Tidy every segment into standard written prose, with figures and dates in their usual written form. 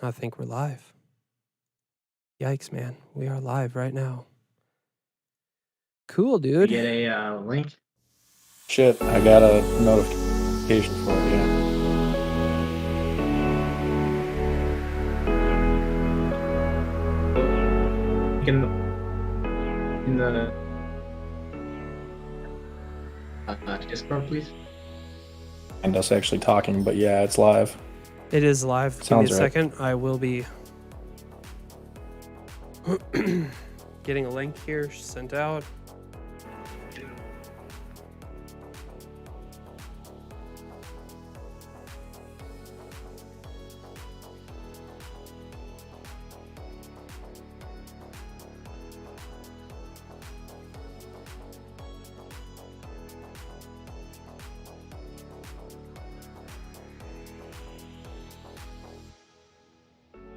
I think we're live. Yikes, man. We are live right now. Cool, dude. You get a link? Shit, I got a notification for it, yeah. In the Discord, please. And us actually talking, but yeah, it's live. It is live. Sounds Give me a right. second. I will be getting a link here sent out.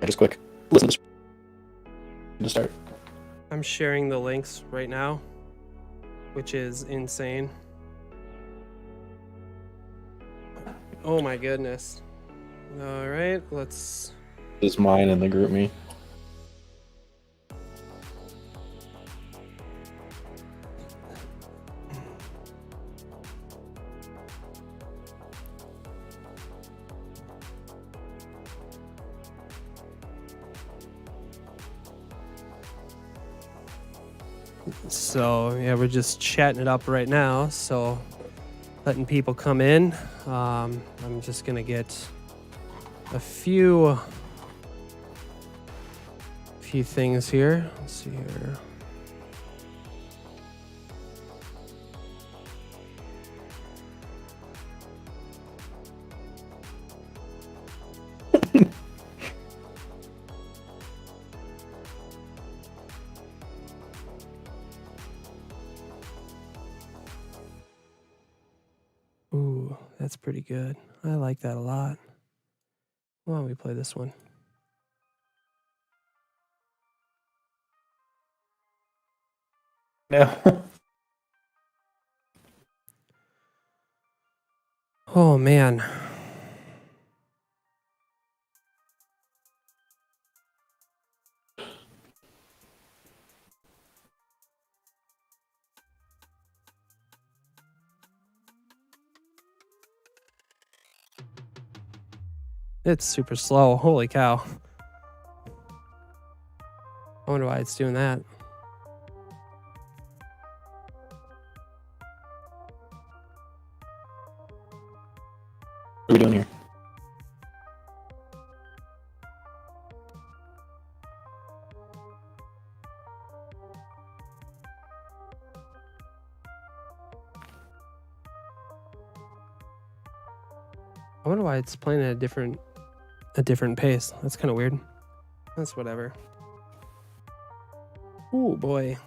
Just quick. Listen to start. I'm sharing the links right now, which is insane. Oh my goodness. All right, let's... This is mine in the group me. So, yeah, we're just chatting it up right now, so letting people come in. I'm just going to get a few things here. Let's see here. Ooh, that's pretty good. I like that a lot. Why don't we play this one? No. Oh, man. It's super slow. Holy cow. I wonder why it's doing that. What are we doing here? I wonder why it's playing at a different pace. That's kind of weird. That's whatever. Ooh, boy.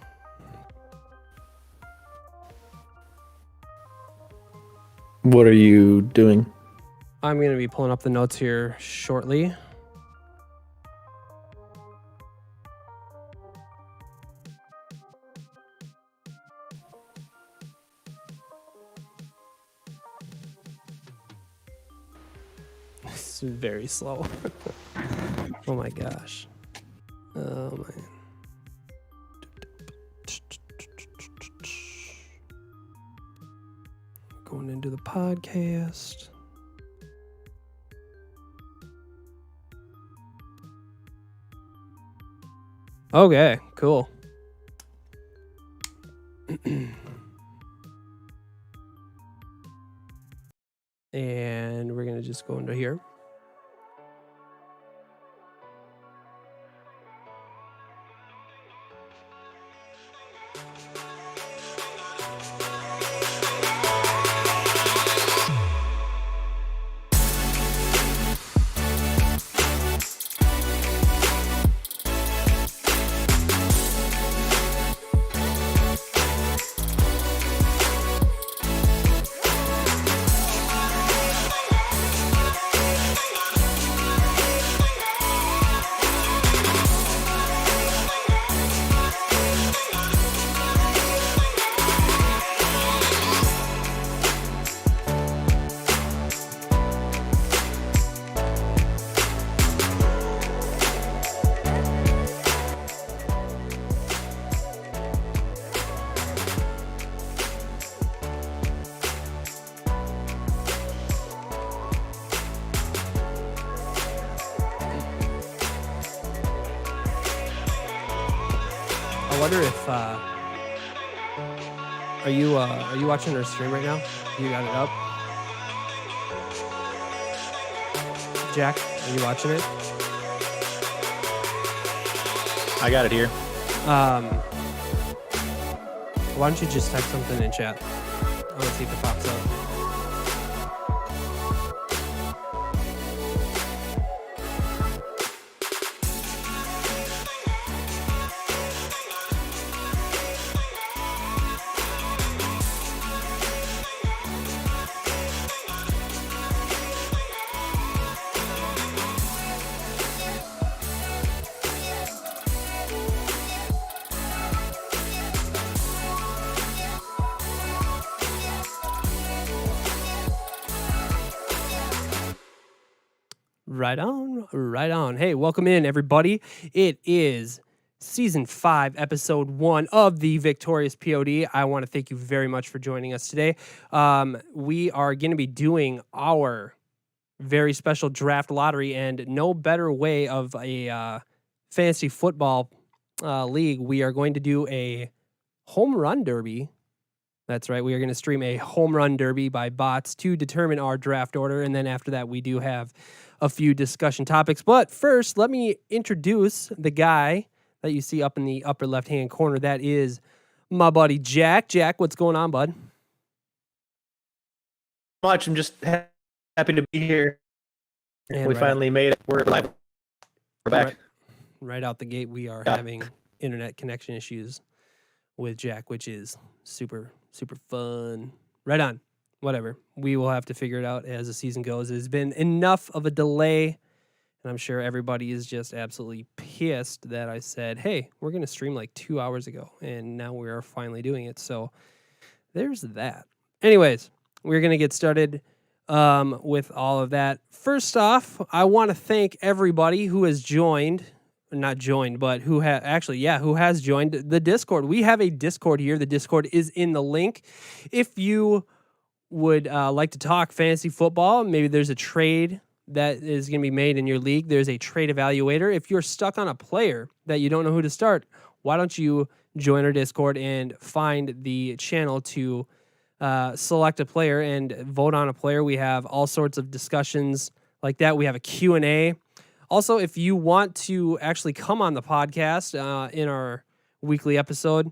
What are you doing? I'm going to be pulling up the notes here shortly. This is very slow. Oh my gosh. Oh man. Going into the podcast. Okay, cool. And we're going to just go into here. wonder if are you watching our stream right now? You got it up, Jack? Are you watching it? I got it here. Why don't you just type something in chat? I want to see if it pops up. Right on, right on. Hey, welcome in, everybody. It is Season 5, Episode 1 of the Victorious POD. I want to thank you very much for joining us today. We are going to be doing our very special draft lottery, and no better way of a fantasy football league. We are going to do a home run derby. That's right. We are going to stream a home run derby by bots to determine our draft order. And then after that, we do have a few discussion topics. But first, let me introduce the guy that you see up in the upper left-hand corner. That is my buddy, Jack. Jack, what's going on, bud? Much. I'm just happy to be here. And we finally made it. We're live. We're back. Right out the gate, we are having internet connection issues with Jack, which is super fun. Right on. Whatever. We will have to figure it out as the season goes. It's been enough of a delay, and I'm sure everybody is just absolutely pissed that I said, hey, we're going to stream like 2 hours ago, and now we are finally doing it. So there's that. Anyways, we're going to get started with all of that. First off, I want to thank everybody who has joined. Not joined, but who has joined the Discord. We have a Discord here. The Discord is in the link. If you would like to talk fantasy football, maybe there's a trade that is going to be made in your league. There's a trade evaluator. If you're stuck on a player that you don't know who to start, why don't you join our Discord and find the channel to select a player and vote on a player. We have all sorts of discussions like that. We have a Q&A. Also, if you want to actually come on the podcast in our weekly episode,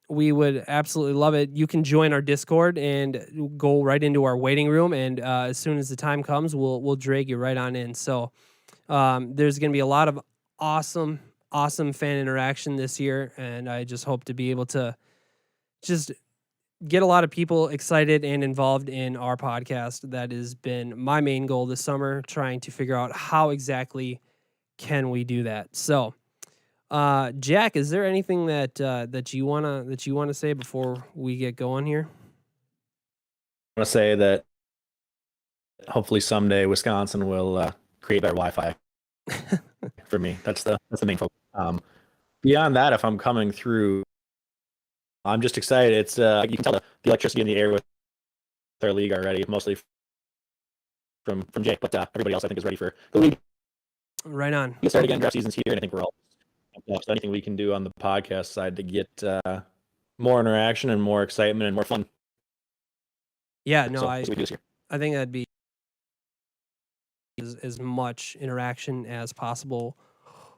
we would absolutely love it. You can join our Discord and go right into our waiting room, and as soon as the time comes, we'll drag you right on in. So there's going to be a lot of awesome fan interaction this year, and I just hope to be able to just get a lot of people excited and involved in our podcast. That has been my main goal this summer, trying to figure out how exactly can we do that. So, Jack, is there anything that you wanna say before we get going here? I want to say that hopefully someday Wisconsin will create better Wi-Fi for me. That's the main focus. Beyond that, if I'm coming through, I'm just excited. It's you can tell the electricity in the air with our league already, mostly from Jake, but everybody else I think is ready for the league. Right on. We start again, draft season's here, and I think we're all so anything we can do on the podcast side to get more interaction and more excitement and more fun. Yeah, no, So, I that's what we do this year. think that'd be as much interaction as possible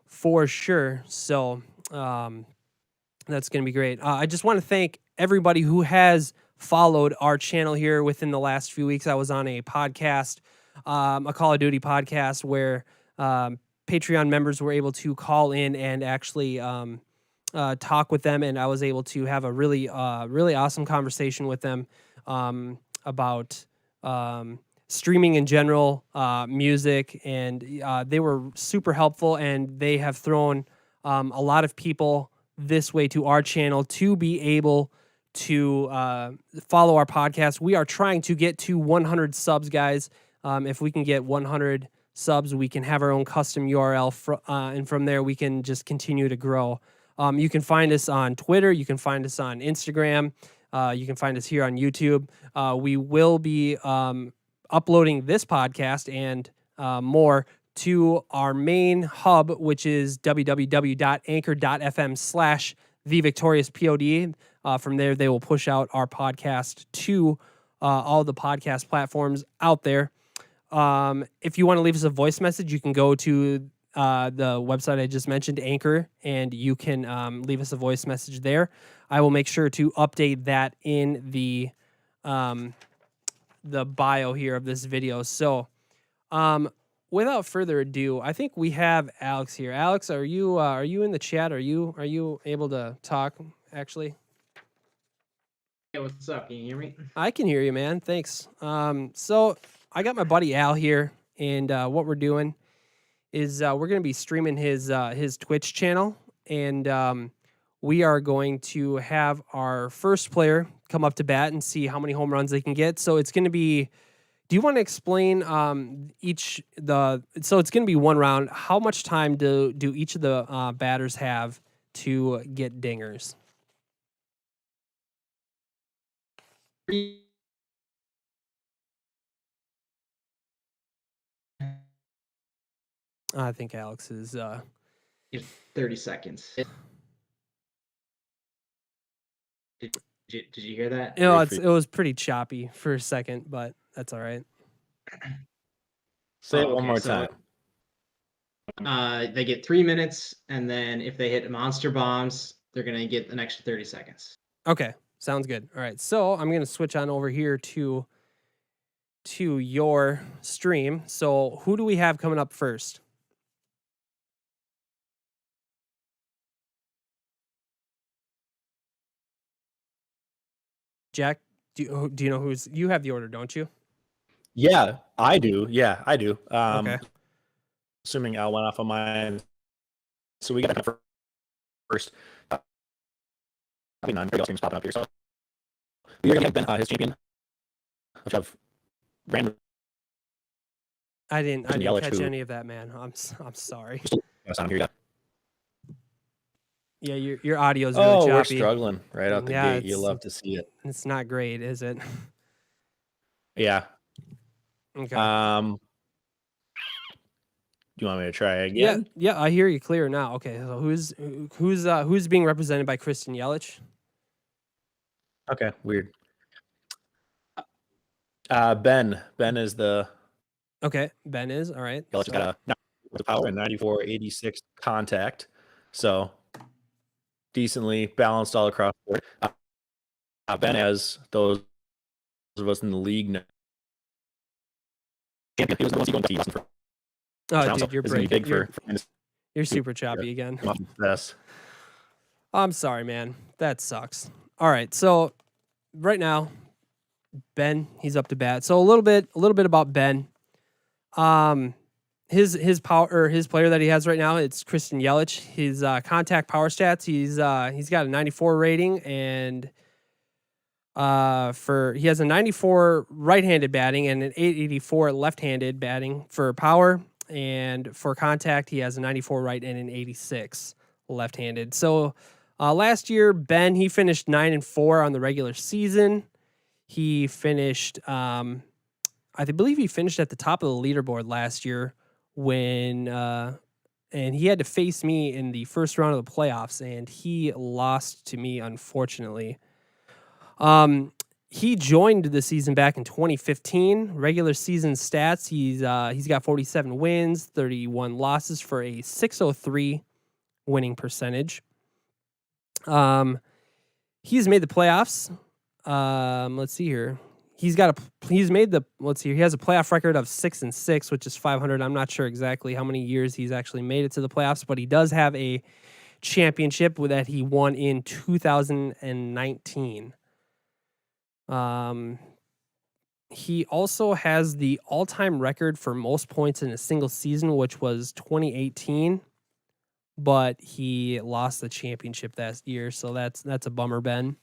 for sure. So that's going to be great. I just want to thank everybody who has followed our channel here within the last few weeks. I was on a podcast, a Call of Duty podcast, where Patreon members were able to call in and actually talk with them, and I was able to have a really awesome conversation with them about streaming in general, music, and they were super helpful, and they have thrown a lot of people this way to our channel to be able to follow our podcast. We are trying to get to 100 subs, guys. If we can get 100 subs, we can have our own custom URL, and from there we can just continue to grow. You can find us on Twitter. You can find us on Instagram. You can find us here on YouTube. We will be uploading this podcast and more to our main hub, which is www.anchor.fm/thevictoriouspod. From there, they will push out our podcast to all the podcast platforms out there. If you want to leave us a voice message, you can go to the website I just mentioned, Anchor, and you can leave us a voice message there. I will make sure to update that in the bio here of this video. So, without further ado, I think we have Alex here. Alex, are you in the chat? Are you able to talk? Actually, Hey, what's up? Can you hear me? I can hear you, man. Thanks. So I got my buddy Al here, and what we're doing is we're going to be streaming his Twitch channel, and we are going to have our first player come up to bat and see how many home runs they can get. So it's going to be. Do you want to explain so it's going to be one round. How much time do each of the batters have to get dingers? I think Alex is 30 seconds. Did you hear that? you know, it was pretty choppy for a second, but that's all right. Say it one more time. They get 3 minutes, and then if they hit monster bombs, they're gonna get an extra 30 seconds. Okay, sounds good. All right, so I'm gonna switch on over here to your stream. So who do we have coming up first? Jack, do you know who's you have the order, don't you? Yeah, I do. Yeah, I do. Okay. Assuming Al went off on mine. So we got to first. I mean, none. Everybody else popping up here. So you're going to have his champion, which I've random. I didn't Yelich, catch who- any of that, man. I'm sorry. Here, Yeah, your audio's really oh, we're choppy. struggling right out the Yeah, gate. You love to see it. It's not great, is it? Yeah. Okay. Do you want me to try again? Yeah, I hear you clear now. Okay, so who's being represented by Christian Yelich? Okay, weird. Ben is the Okay, Ben is all right. Yelich got a power and 94-86 contact, so decently balanced all across the board. Ben has those of us in the league now. He was the one going to Boston for. Oh, dude, you're breaking. Big You're super choppy again. Yes. I'm sorry, man. That sucks. All right, so right now, Ben, he's up to bat. So a little bit about Ben. His player that he has right now, it's Christian Yelich. His contact power stats, he's got a 94 rating, and he has a 94 right-handed batting and an 884 left-handed batting for power, and for contact he has a 94 right and an 86 left-handed. So last year Ben, he finished 9-4 on the regular season. He finished I believe he finished at the top of the leaderboard last year when and he had to face me in the first round of the playoffs, and he lost to me, unfortunately. He joined the season back in 2015. Regular season stats, he's got 47 wins, 31 losses for a 603 winning percentage. He's made the playoffs. Let's see here. He has a playoff record of 6-6, which is 500. I'm not sure exactly how many years he's actually made it to the playoffs, but he does have a championship that he won in 2019. He also has the all-time record for most points in a single season, which was 2018, but he lost the championship that year, so that's a bummer, Ben.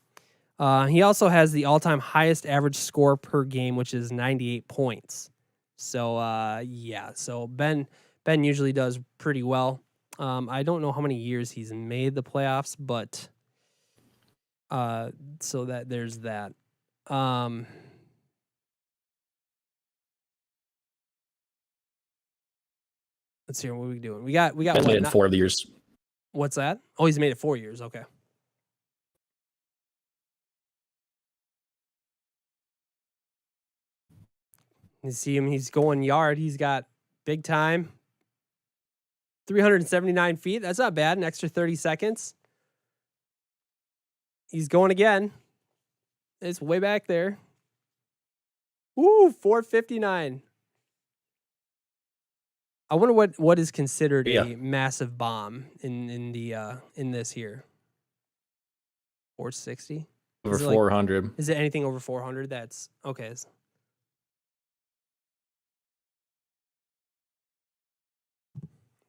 He also has the all-time highest average score per game, which is 98 points. So so Ben usually does pretty well. I don't know how many years he's made the playoffs, but so that there's that. Let's see what are we doing. We got He's what, made it in 4 of the years. what's that? Oh, he's made it 4 years. Okay. You see him, he's going yard. He's got big time. 379 feet. That's not bad. An extra 30 seconds. He's going again. It's way back there. Ooh, 459. I wonder what is considered a massive bomb in this here. 460? Over 400. Is it anything over 400? That's okay. Let's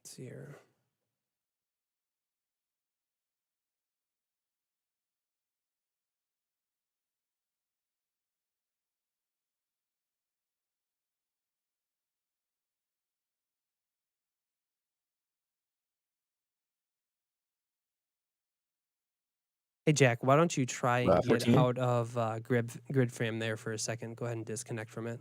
see here. Hey, Jack, why don't you try and get 14? out of grid frame there for a second? Go ahead and disconnect from it.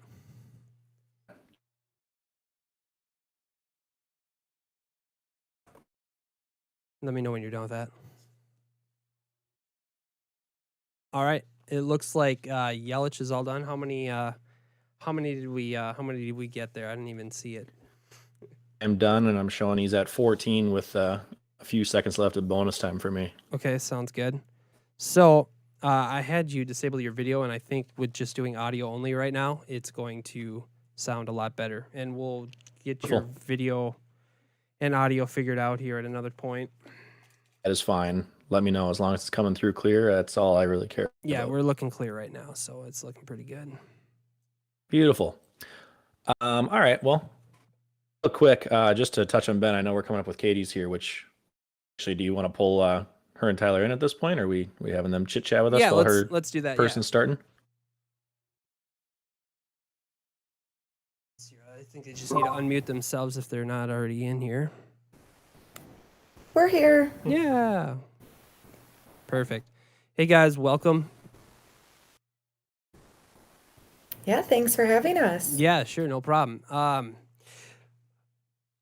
Let me know when you're done with that. All right. It looks like Yelich is all done. How many did we get there? I didn't even see it. I'm done, and I'm showing he's at 14 with a few seconds left of bonus time for me. Okay, sounds good. So I had you disable your video, and I think with just doing audio only right now, it's going to sound a lot better. And we'll get your video and audio figured out here at another point. That is fine. Let me know as long as it's coming through clear. That's all I really care Yeah, about. we're looking clear right now, so it's looking pretty good. Beautiful. All right. Well, real quick, just to touch on Ben, I know we're coming up with Katie's here, which actually, do you want to pull her and Tyler in at this point? Or are we having them chit chat with us while let's do that. person's starting? I think they just need to unmute themselves if they're not already in here. We're here. Yeah. Perfect. Hey guys, welcome. Yeah, thanks for having us. Yeah, sure, no problem.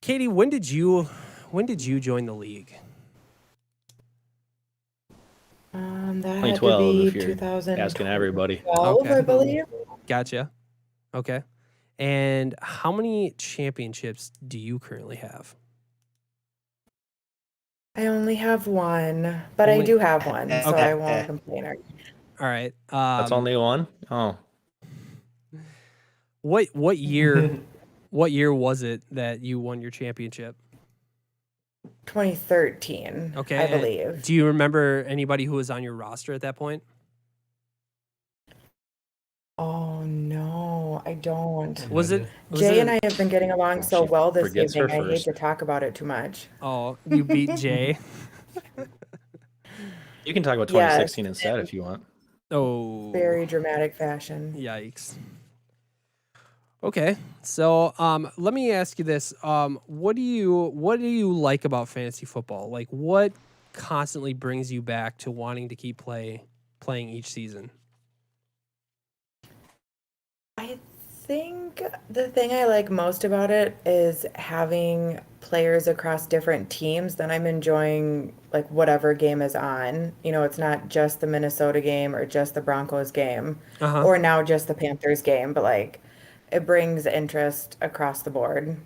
Katie, when did you join the league? That had to 2012, be if you're 2012, asking everybody. Okay. I believe. Gotcha. Okay. And how many championships do you currently have? I only have one, but Only- I do have one, so Okay. I won't complain. All right. That's only one? Oh. What year was it that you won your championship? 2013, Okay. I and believe. Do you remember anybody who was on your roster at that point? Oh, no, I don't. Was it Jay and I have been getting along so She well this forgets her evening. I hate first. to talk about it too much. Oh, you beat Jay. You can talk about Yes. 2016 instead if you want. Oh. Very dramatic fashion. Yikes. Okay, so let me ask you this: what do you like about fantasy football? Like, what constantly brings you back to wanting to keep playing each season? I think the thing I like most about it is having players across different teams. Then I'm enjoying like whatever game is on. You know, it's not just the Minnesota game or just the Broncos game Uh-huh. or now just the Panthers game, but like it brings interest across the board.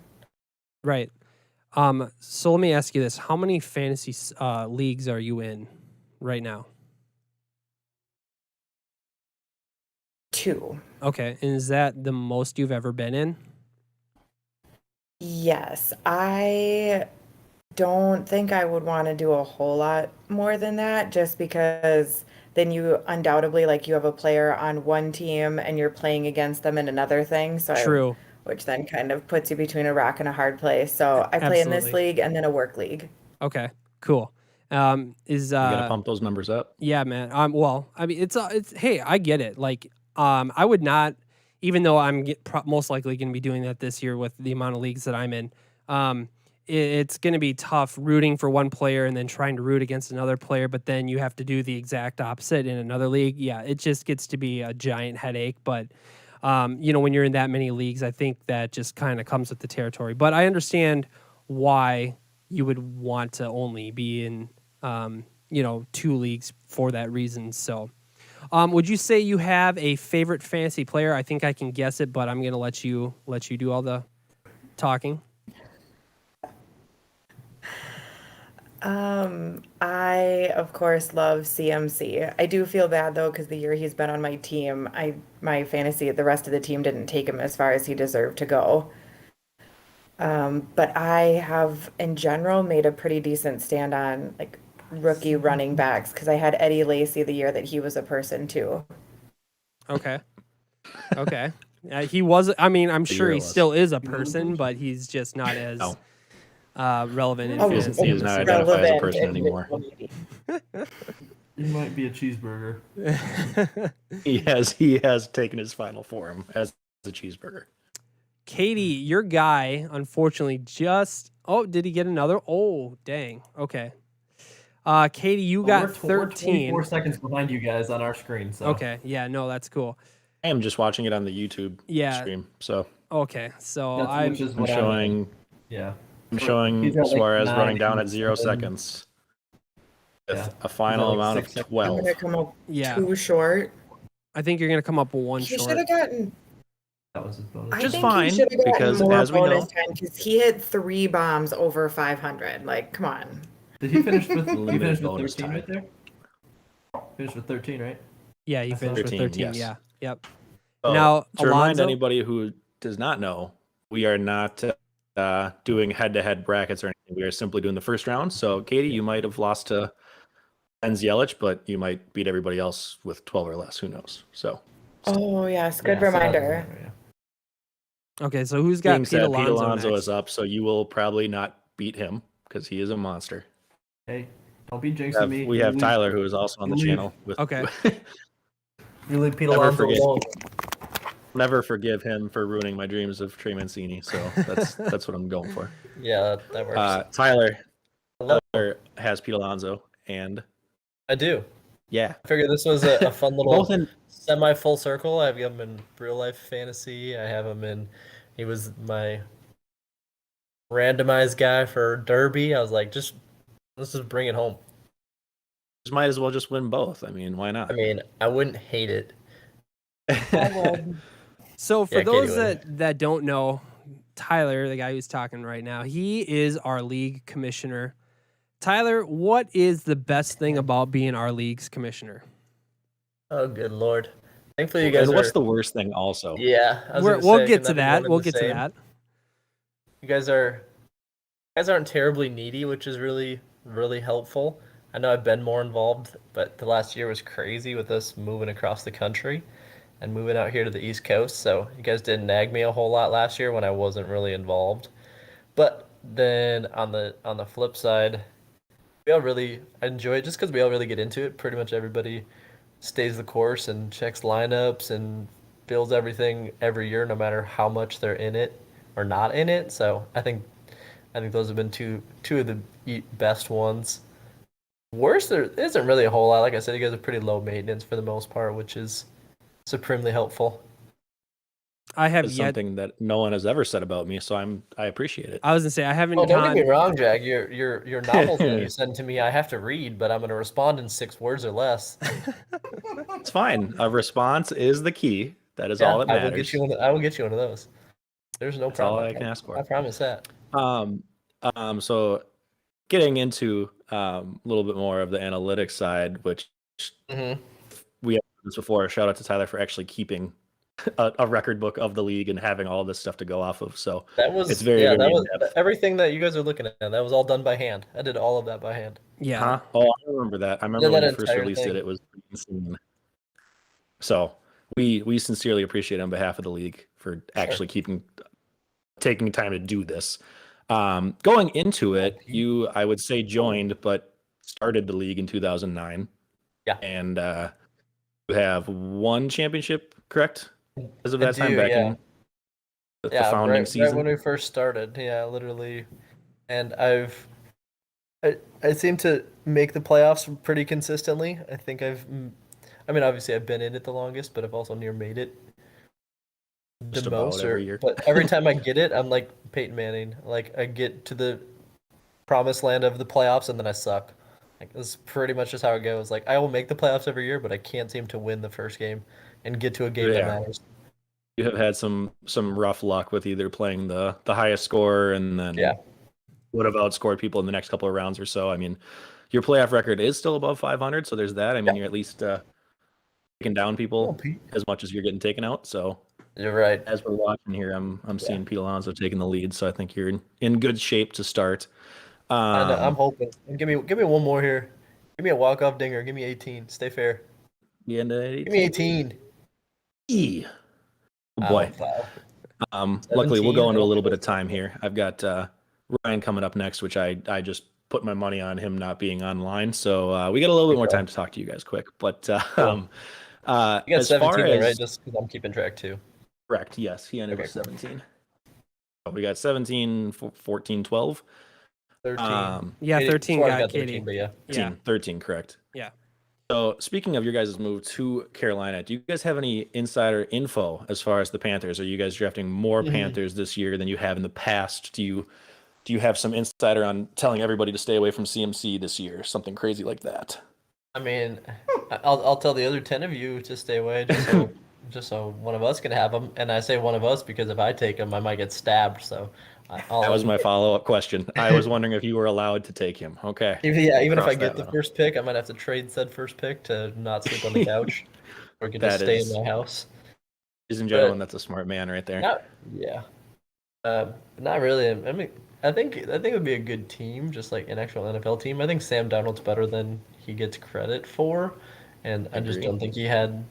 Right. So let me ask you this: how many fantasy leagues are you in right now? 2. Okay, and is that the most you've ever been in? Yes, I don't think I would want to do a whole lot more than that just because then you undoubtedly like you have a player on one team and you're playing against them in another thing. True. Which then kind of puts you between a rock and a hard place. So I play in this Absolutely. league and then a work league. Okay, cool. Is You gotta pump those numbers up. Yeah, man. Well, I mean, it's hey, I get it. Like, I would not, even though I'm most likely going to be doing that this year with the amount of leagues that I'm in. It's going to be tough rooting for one player and then trying to root against another player, but then you have to do the exact opposite in another league. Yeah, it just gets to be a giant headache. But when you're in that many leagues, I think that just kind of comes with the territory. But I understand why you would want to only be in, 2 leagues for that reason. So, would you say you have a favorite fantasy player? I think I can guess it, but I'm gonna let you do all the talking. I of course love CMC. I do feel bad though because the year he's been on my team, my fantasy, the rest of the team didn't take him as far as he deserved to go. But I have in general made a pretty decent stand on like rookie running backs because I had Eddie Lacy the year that he was a person too. Okay. Okay. He was. I mean, I'm The sure year he it was. still is a person, but he's just not as No. relevant in Oh, fantasy. He I'm is not assuming. identified as a relevant person anymore. individual. He might be a cheeseburger. He has taken his final form as a cheeseburger. Katie, your guy, unfortunately, just. Oh, did he get another? Oh, dang. Okay. Katie, you got We're 13. 24 seconds behind you guys on our screen. So Okay. Yeah. No, that's cool. I am just watching it on the YouTube Yeah. stream, so Okay. So that's which is I'm what showing yeah. I'm showing He's at, like, Suarez 9, running down at 0 7. seconds with Yeah. a final like amount 6 of seconds. I'm 12. gonna come up yeah, too short. I think you're gonna come up one He short. should have gotten. That was his bonus. I Which is think fine, he should have gotten because more as we bonus know- time because he hit 3 bombs over 500. Like, come on. Did he finish with Limited 13 bonus right time. there? Finished with 13, right? Yeah, he I saw finished with 13, 13. yes. Yeah. Yep. So, Now, to remind Alonso? anybody who does not know, we are not doing head-to-head brackets or anything. We are simply doing the first round. So, Katie, you might have lost to Benz Yelich, but you might beat everybody else with 12 or less. Who knows? So, Oh yes, good Yeah, so that doesn't reminder. matter, yeah. Okay, so who's got being Pete said, Pete Alonso Alonso next? is up, so you will probably not beat him because he is a monster. Hey, don't be jinxing me. We You have leave- Tyler, who is also on the you leave. channel. With Okay. You leave Pete Never Alonso forget. alone. Never forgive him for ruining my dreams of Trey Mancini. So that's what I'm going for. Yeah, that works. Tyler Hello. has Pete Alonso, and I do. yeah, I figured this was a fun both little in semi full circle. I have him in real life fantasy. I have him in. He was my randomized guy for Derby. I was like, let's just bring it home. might as well just win both. I mean, why not? I mean, I wouldn't hate it. So for Yeah, Katie those would. that don't know, Tyler, the guy who's talking right now, he is our league commissioner. Tyler, what is the best thing about being our league's commissioner? Oh, good lord! Thankfully, you guys And what's are. the worst thing also? Yeah, I was gonna We'll say, get can to that be one that. and We'll the get to same? that. You guys aren't terribly needy, which is really, really helpful. I know I've been more involved, but the last year was crazy with us moving across the country and moving out here to the East Coast. So you guys didn't nag me a whole lot last year when I wasn't really involved. But then on the flip side, we all really enjoy it just because we all really get into it. Pretty much everybody stays the course and checks lineups and builds everything every year, no matter how much they're in it or not in it. So I think those have been two of the best ones. Worst, there isn't really a whole lot. Like I said, you guys are pretty low maintenance for the most part, which is supremely helpful. I have It's yet. something that no one has ever said about me, so I appreciate it. I was gonna say I haven't Oh, don't gone. get me wrong, Jack. Your novels that you send to me, I have to read, but I'm going to respond in 6 words or less. It's fine. A response is the key. That is all that I will matters. get you I will get you one of those. There's no That's all problem. I can ask for. I promise that. So getting into a little bit more of the analytics side, which Mm-hmm. we have this before. Shout out to Tyler for actually keeping a record book of the league and having all this stuff to go off of. So That was it's very, yeah. very That was in-depth. everything that you guys are looking at. That was all done by hand. I did all of that by hand. Yeah. Huh? Oh, I remember that. I remember Did when that you first entire released thing. it. It was pretty insane. So we sincerely appreciate on behalf of the league for actually taking time to do this. Going into it, you I would say joined, but started the league in 2009. Yeah. And you have one championship, correct? As of I that time do, back yeah. in the Yeah, founding right season. when we first started. Yeah, literally. And I seem to make the playoffs pretty consistently. I think I mean, obviously I've been in it the longest, but I've also near made it. Just about Demoser, every year. but every time I get it, I'm like Peyton Manning. Like I get to the promised land of the playoffs and then I suck. Like this is pretty much just how it goes. Like I will make the playoffs every year, but I can't seem to win the first game and get to a game that Yeah. matters. You have had some rough luck with either playing the highest score and then Yeah. would have outscored people in the next couple of rounds or so. I mean, your playoff record is still above 500, so there's that. I mean, you're at least taking down Oh, people Pete. as much as you're getting taken out. So You're right. as we're watching here, I'm seeing Pete Alonso taking the lead. So I think you're in good shape to start. I know, I'm hoping. And give me one more here. Give me a walk-off dinger. Give me 18. Stay fair. The end of Give me 18. E. Oh boy. Luckily, we'll 17? go I into a don't little think bit of time here. I've got Ryan coming up next, which I just put my money on him not being online. So we got a little bit more time to talk to you guys quick. But Cool. You got as far 17 though, as right? Just because I'm keeping track too. correct, yes, he ended Okay, with cool. 17. So we got 17, 14, 12. 13. Yeah, Katie- 13 Suarez got 13, Katie. but yeah. 13, correct. Yeah. So speaking of your guys' move to Carolina, do you guys have any insider info as far as the Panthers? Are you guys drafting more Panthers this year than you have in the past? Do you have some insider on telling everybody to stay away from CMC this year? Something crazy like that. I mean, I'll tell the other 10 of you to stay away just so one of us can have them. And I say one of us because if I take them, I might get stabbed. So That was my follow-up question. I was wondering if you were allowed to take him. Okay. even if Cross I get that the one first pick, I might have to trade said first pick to not sleep on the couch or get to That stay is- in my house. Ladies and gentlemen, that's a smart man right there. Not really. I mean, I think it would be a good team, just like an actual NFL team. I think Sam Darnold's better than he gets credit for, and I just Agree. don't think he had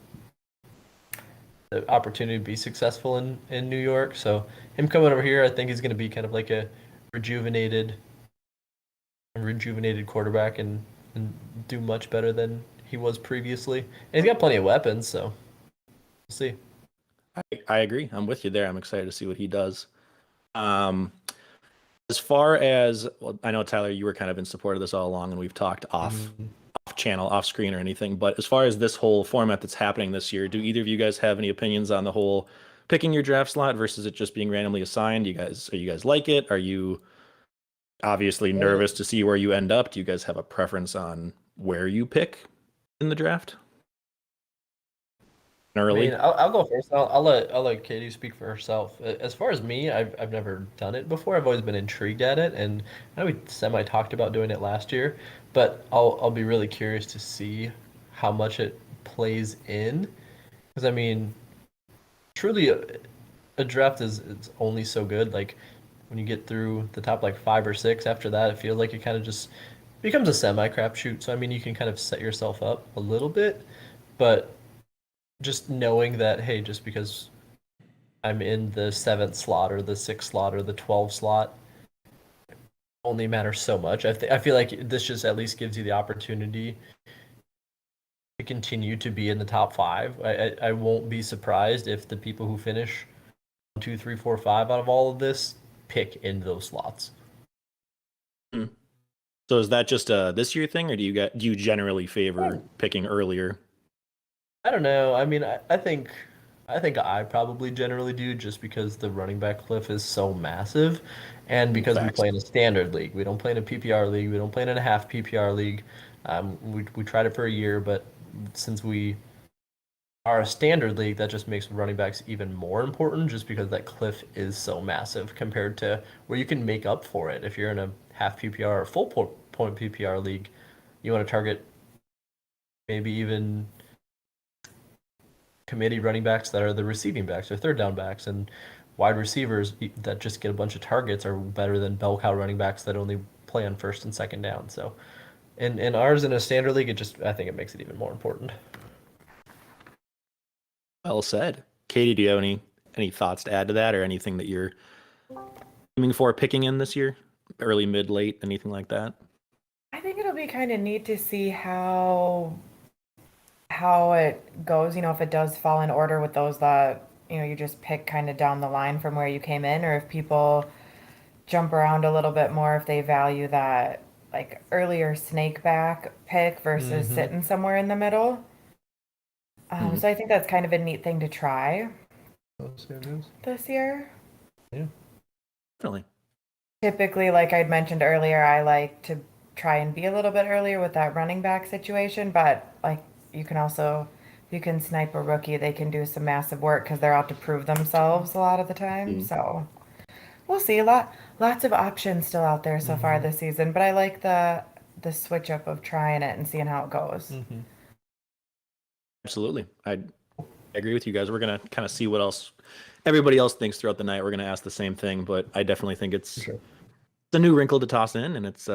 the opportunity to be successful in New York. So him coming over here, I think he's going to be kind of like a rejuvenated quarterback and do much better than he was previously. And he's got plenty of weapons, so we'll see. I agree. I'm with you there. I'm excited to see what he does. As far as, well, I know, Tyler, you were kind of in support of this all along, and we've talked off channel, off screen or anything. But as far as this whole format that's happening this year, do either of you guys have any opinions on the whole picking your draft slot versus it just being randomly assigned? Are you guys like it? Are you obviously nervous to see where you end up? Do you guys have a preference on where you pick in the draft? Early. I mean, I'll go first. I'll let Katie speak for herself. As far as me, I've never done it before. I've always been intrigued at it, and I know we semi talked about doing it last year, but I'll be really curious to see how much it plays in, because I mean, truly, a draft is it's only so good. Like when you get through the top like 5 or 6, after that, it feels like it kind of just becomes a semi crapshoot. So I mean, you can kind of set yourself up a little bit, but just knowing that, hey, just because I'm in the 7th slot or the 6th slot or the 12th slot only matters so much. I feel like this just at least gives you the opportunity to continue to be in the top 5. I won't be surprised if the people who finish 1, 2, 3, 4, 5 out of all of this pick in those slots. So is that just a this year thing, or do you generally favor picking earlier? I don't know. I mean, I think I probably generally do, just because the running back cliff is so massive, and because we Facts. play in a standard league. We don't play in a PPR league. We don't play in a half PPR league. We tried it for a year, but since we are a standard league, that just makes running backs even more important, just because that cliff is so massive compared to where you can make up for it. If you're in a half PPR or full point PPR league, you want to target maybe even committee running backs that are the receiving backs or third down backs, and wide receivers that just get a bunch of targets are better than bell cow running backs that only play on first and second down. So in ours, in a standard league, I think it makes it even more important. Well said. Katie, do you have any thoughts to add to that, or anything that you're aiming for picking in this year? Early, mid, late, anything like that? I think it'll be kind of neat to see how it goes, if it does fall in order with those that, you just pick kind of down the line from where you came in, or if people jump around a little bit more, if they value that like earlier snake back pick versus sitting somewhere in the middle. So I think that's kind of a neat thing to try. this year. Definitely. Typically, like I'd mentioned earlier, I like to try and be a little bit earlier with that running back situation, but like you can also, if you can snipe a rookie, they can do some massive work because they're out to prove themselves a lot of the time. So we'll see. Lots of options still out there so far this season, but I like the switch up of trying it and seeing how it goes. Absolutely. I agree with you guys. We're going to kind of see what else everybody else thinks throughout the night. We're going to ask the same thing, but I definitely think it's a new wrinkle to toss in, and it's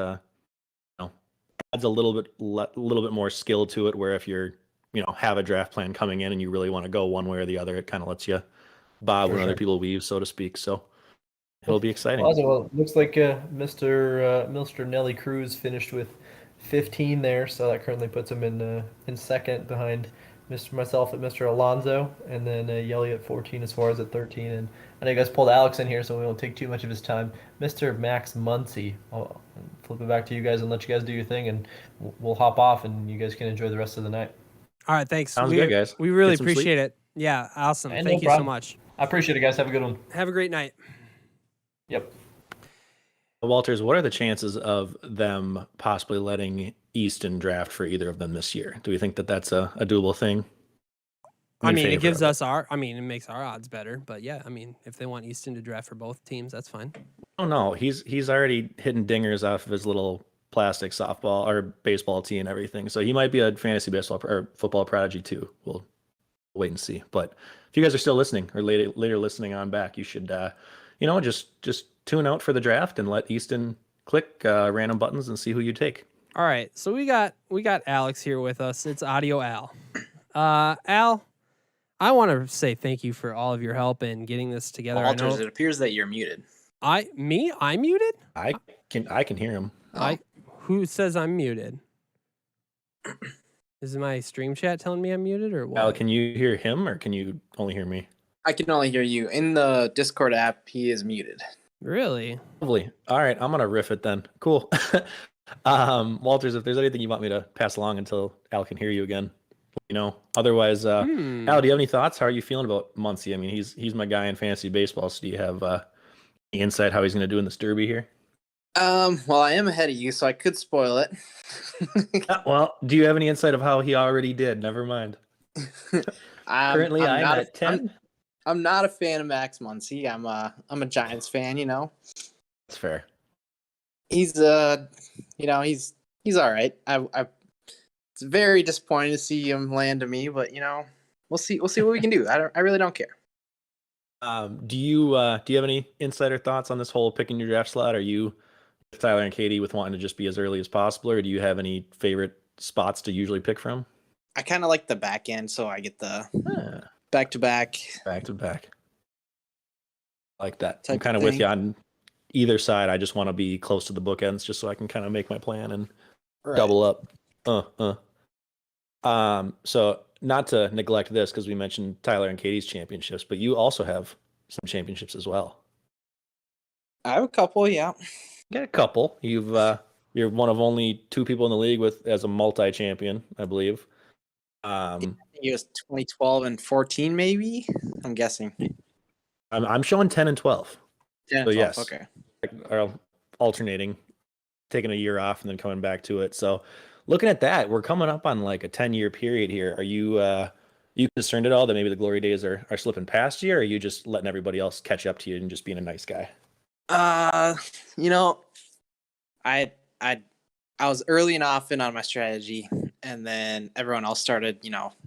adds a little bit more skill to it, where if you're have a draft plan coming in and you really want to go one way or the other, it kind of lets you bob when other people weave, so to speak. So it'll be exciting. Well, looks like Mr. Nelly Cruz finished with 15 there, so that currently puts him in second behind myself at Mr. Alonso, and then Yelly at 14 as far as at 13. And I know you guys pulled Alex in here, so we won't take too much of his time. Mr. Max Muncy, I'll flip it back to you guys and let you guys do your thing, and we'll hop off, and you guys can enjoy the rest of the night. All right, thanks. Sounds good, guys. We really Get some sleep. appreciate it. Yeah, awesome. Hey, Thank no you so problem. much. I appreciate it, guys. Have a good one. Have a great night. Yep. Walters, what are the chances of them possibly letting Easton draft for either of them this year? Do we think that that's a doable thing? I mean, it gives us it makes our odds better. But yeah, I mean, if they want Easton to draft for both teams, that's fine. Oh no, he's already hitting dingers off of his little plastic softball or baseball tee and everything. So he might be a fantasy baseball or football prodigy too. We'll wait and see. But if you guys are still listening or later listening on back, you should just tune out for the draft and let Easton click random buttons and see who you take. All right, so we got Alex here with us. It's Audio Al. Al, I want to say thank you for all of your help in getting this together. Walters, it appears that you're muted. I'm muted? I can hear him. Who says I'm muted? Is my stream chat telling me I'm muted or what? Al, can you hear him or can you only hear me? I can only hear you. In the Discord app, he is muted. Really? Lovely. All right, I'm gonna riff it then. Cool. Walters, if there's anything you want me to pass along until Al can hear you again, Otherwise, Al, do you have any thoughts? How are you feeling about Muncy? I mean, he's my guy in fantasy baseball. So do you have any insight how he's going to do in this derby here? Well, I am ahead of you, so I could spoil it. Well, do you have any insight of how he already did? Never mind. Currently, I'm at 10. I'm not a fan of Max Muncy. I'm a Giants fan. That's fair. He's he's all right. It's very disappointing to see him land to me, but we'll see what we can do. I really don't care. Do you have any insider thoughts on this whole picking your draft slot? Are you with Tyler and Katie with wanting to just be as early as possible, or do you have any favorite spots to usually pick from? I kind of like the back end, so I get the back to back. Back to back. I like that. Type I'm kind of of with thing. you on either side. I just want to be close to the bookends just so I can kind of make my plan and double up. So not to neglect this because we mentioned Tyler and Katie's championships, but you also have some championships as well. I have a couple, yeah. You got a couple. You're one of only two people in the league as a multi-champion, I believe. I think it was 2012 and 14, maybe. I'm guessing. I'm showing 10 and 12. 10 and So 12, yes, okay. are alternating, taking a year off and then coming back to it. So looking at that, we're coming up on like a 10-year period here. Are you concerned at all that maybe the glory days are slipping past you, or are you just letting everybody else catch up to you and just being a nice guy? I was early and often on my strategy, and then everyone else started,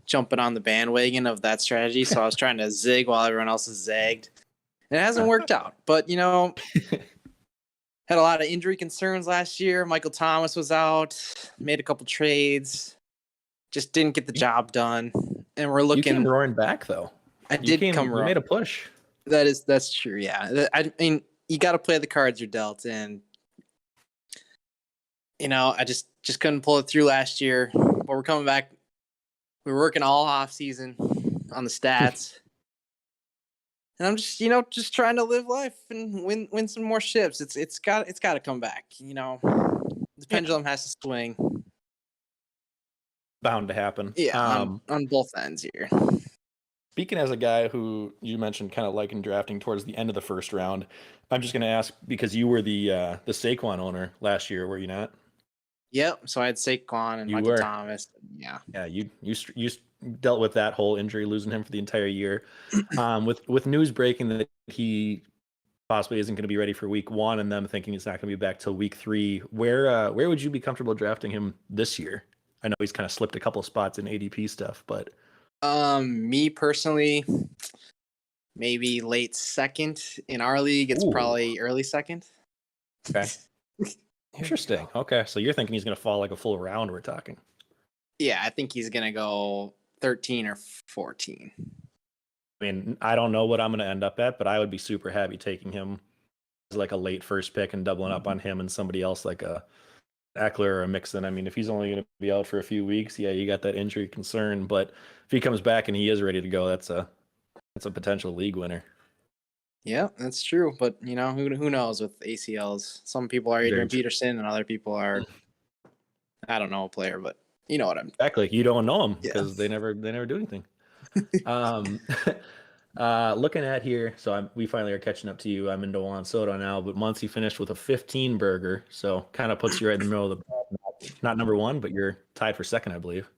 jumping on the bandwagon of that strategy. So I was trying to zig while everyone else is zagged. And it hasn't worked out. But, had a lot of injury concerns last year. Michael Thomas was out, made a couple trades, just didn't get the job done. And we're looking. You came roaring back though. I did come You roaring. made a push. That's true. Yeah. I mean, you got to play the cards you're dealt, and I just couldn't pull it through last year. But we're coming back. We were working all off season on the stats. And I'm just trying to live life and win some more ships. It's got to come back. The pendulum has to swing. Bound to happen. Yeah, on both ends here. Speaking as a guy who you mentioned kind of liking drafting towards the end of the first round, I'm just going to ask because you were the Saquon owner last year, were you not? Yep. So I had Saquon and You Michael were. Thomas. Yeah. Yeah, you dealt with that whole injury, losing him for the entire year. With news breaking that he possibly isn't going to be ready for week 1, and them thinking he's not going to be back till week 3, where would you be comfortable drafting him this year? I know he's kind of slipped a couple spots in ADP stuff, but Me personally, maybe late second. In our league, it's Ooh. probably early second. okay. Interesting. Okay, so you're thinking he's going to fall like a full round, we're talking. Yeah, I think he's gonna go 13 or 14. I mean, I don't know what I'm going to end up at, but I would be super happy taking him as like a late first pick and doubling up on him and somebody else like a Eckler or a Mixon. I mean, if he's only going to be out for a few weeks, yeah, you got that injury concern. But if he comes back and he is ready to go, that's a potential league winner. Yeah, that's true. But who knows with ACLs? Some people are Adrian Peterson, and other people are I don't know a player, but you know what I'm. Exactly, you don't know them because they never do anything. Looking at here, so we finally are catching up to you. I'm into Juan Soto now, but Muncie finished with a 15 burger, so kind of puts you right in the middle of the not number 1, but you're tied for second, I believe.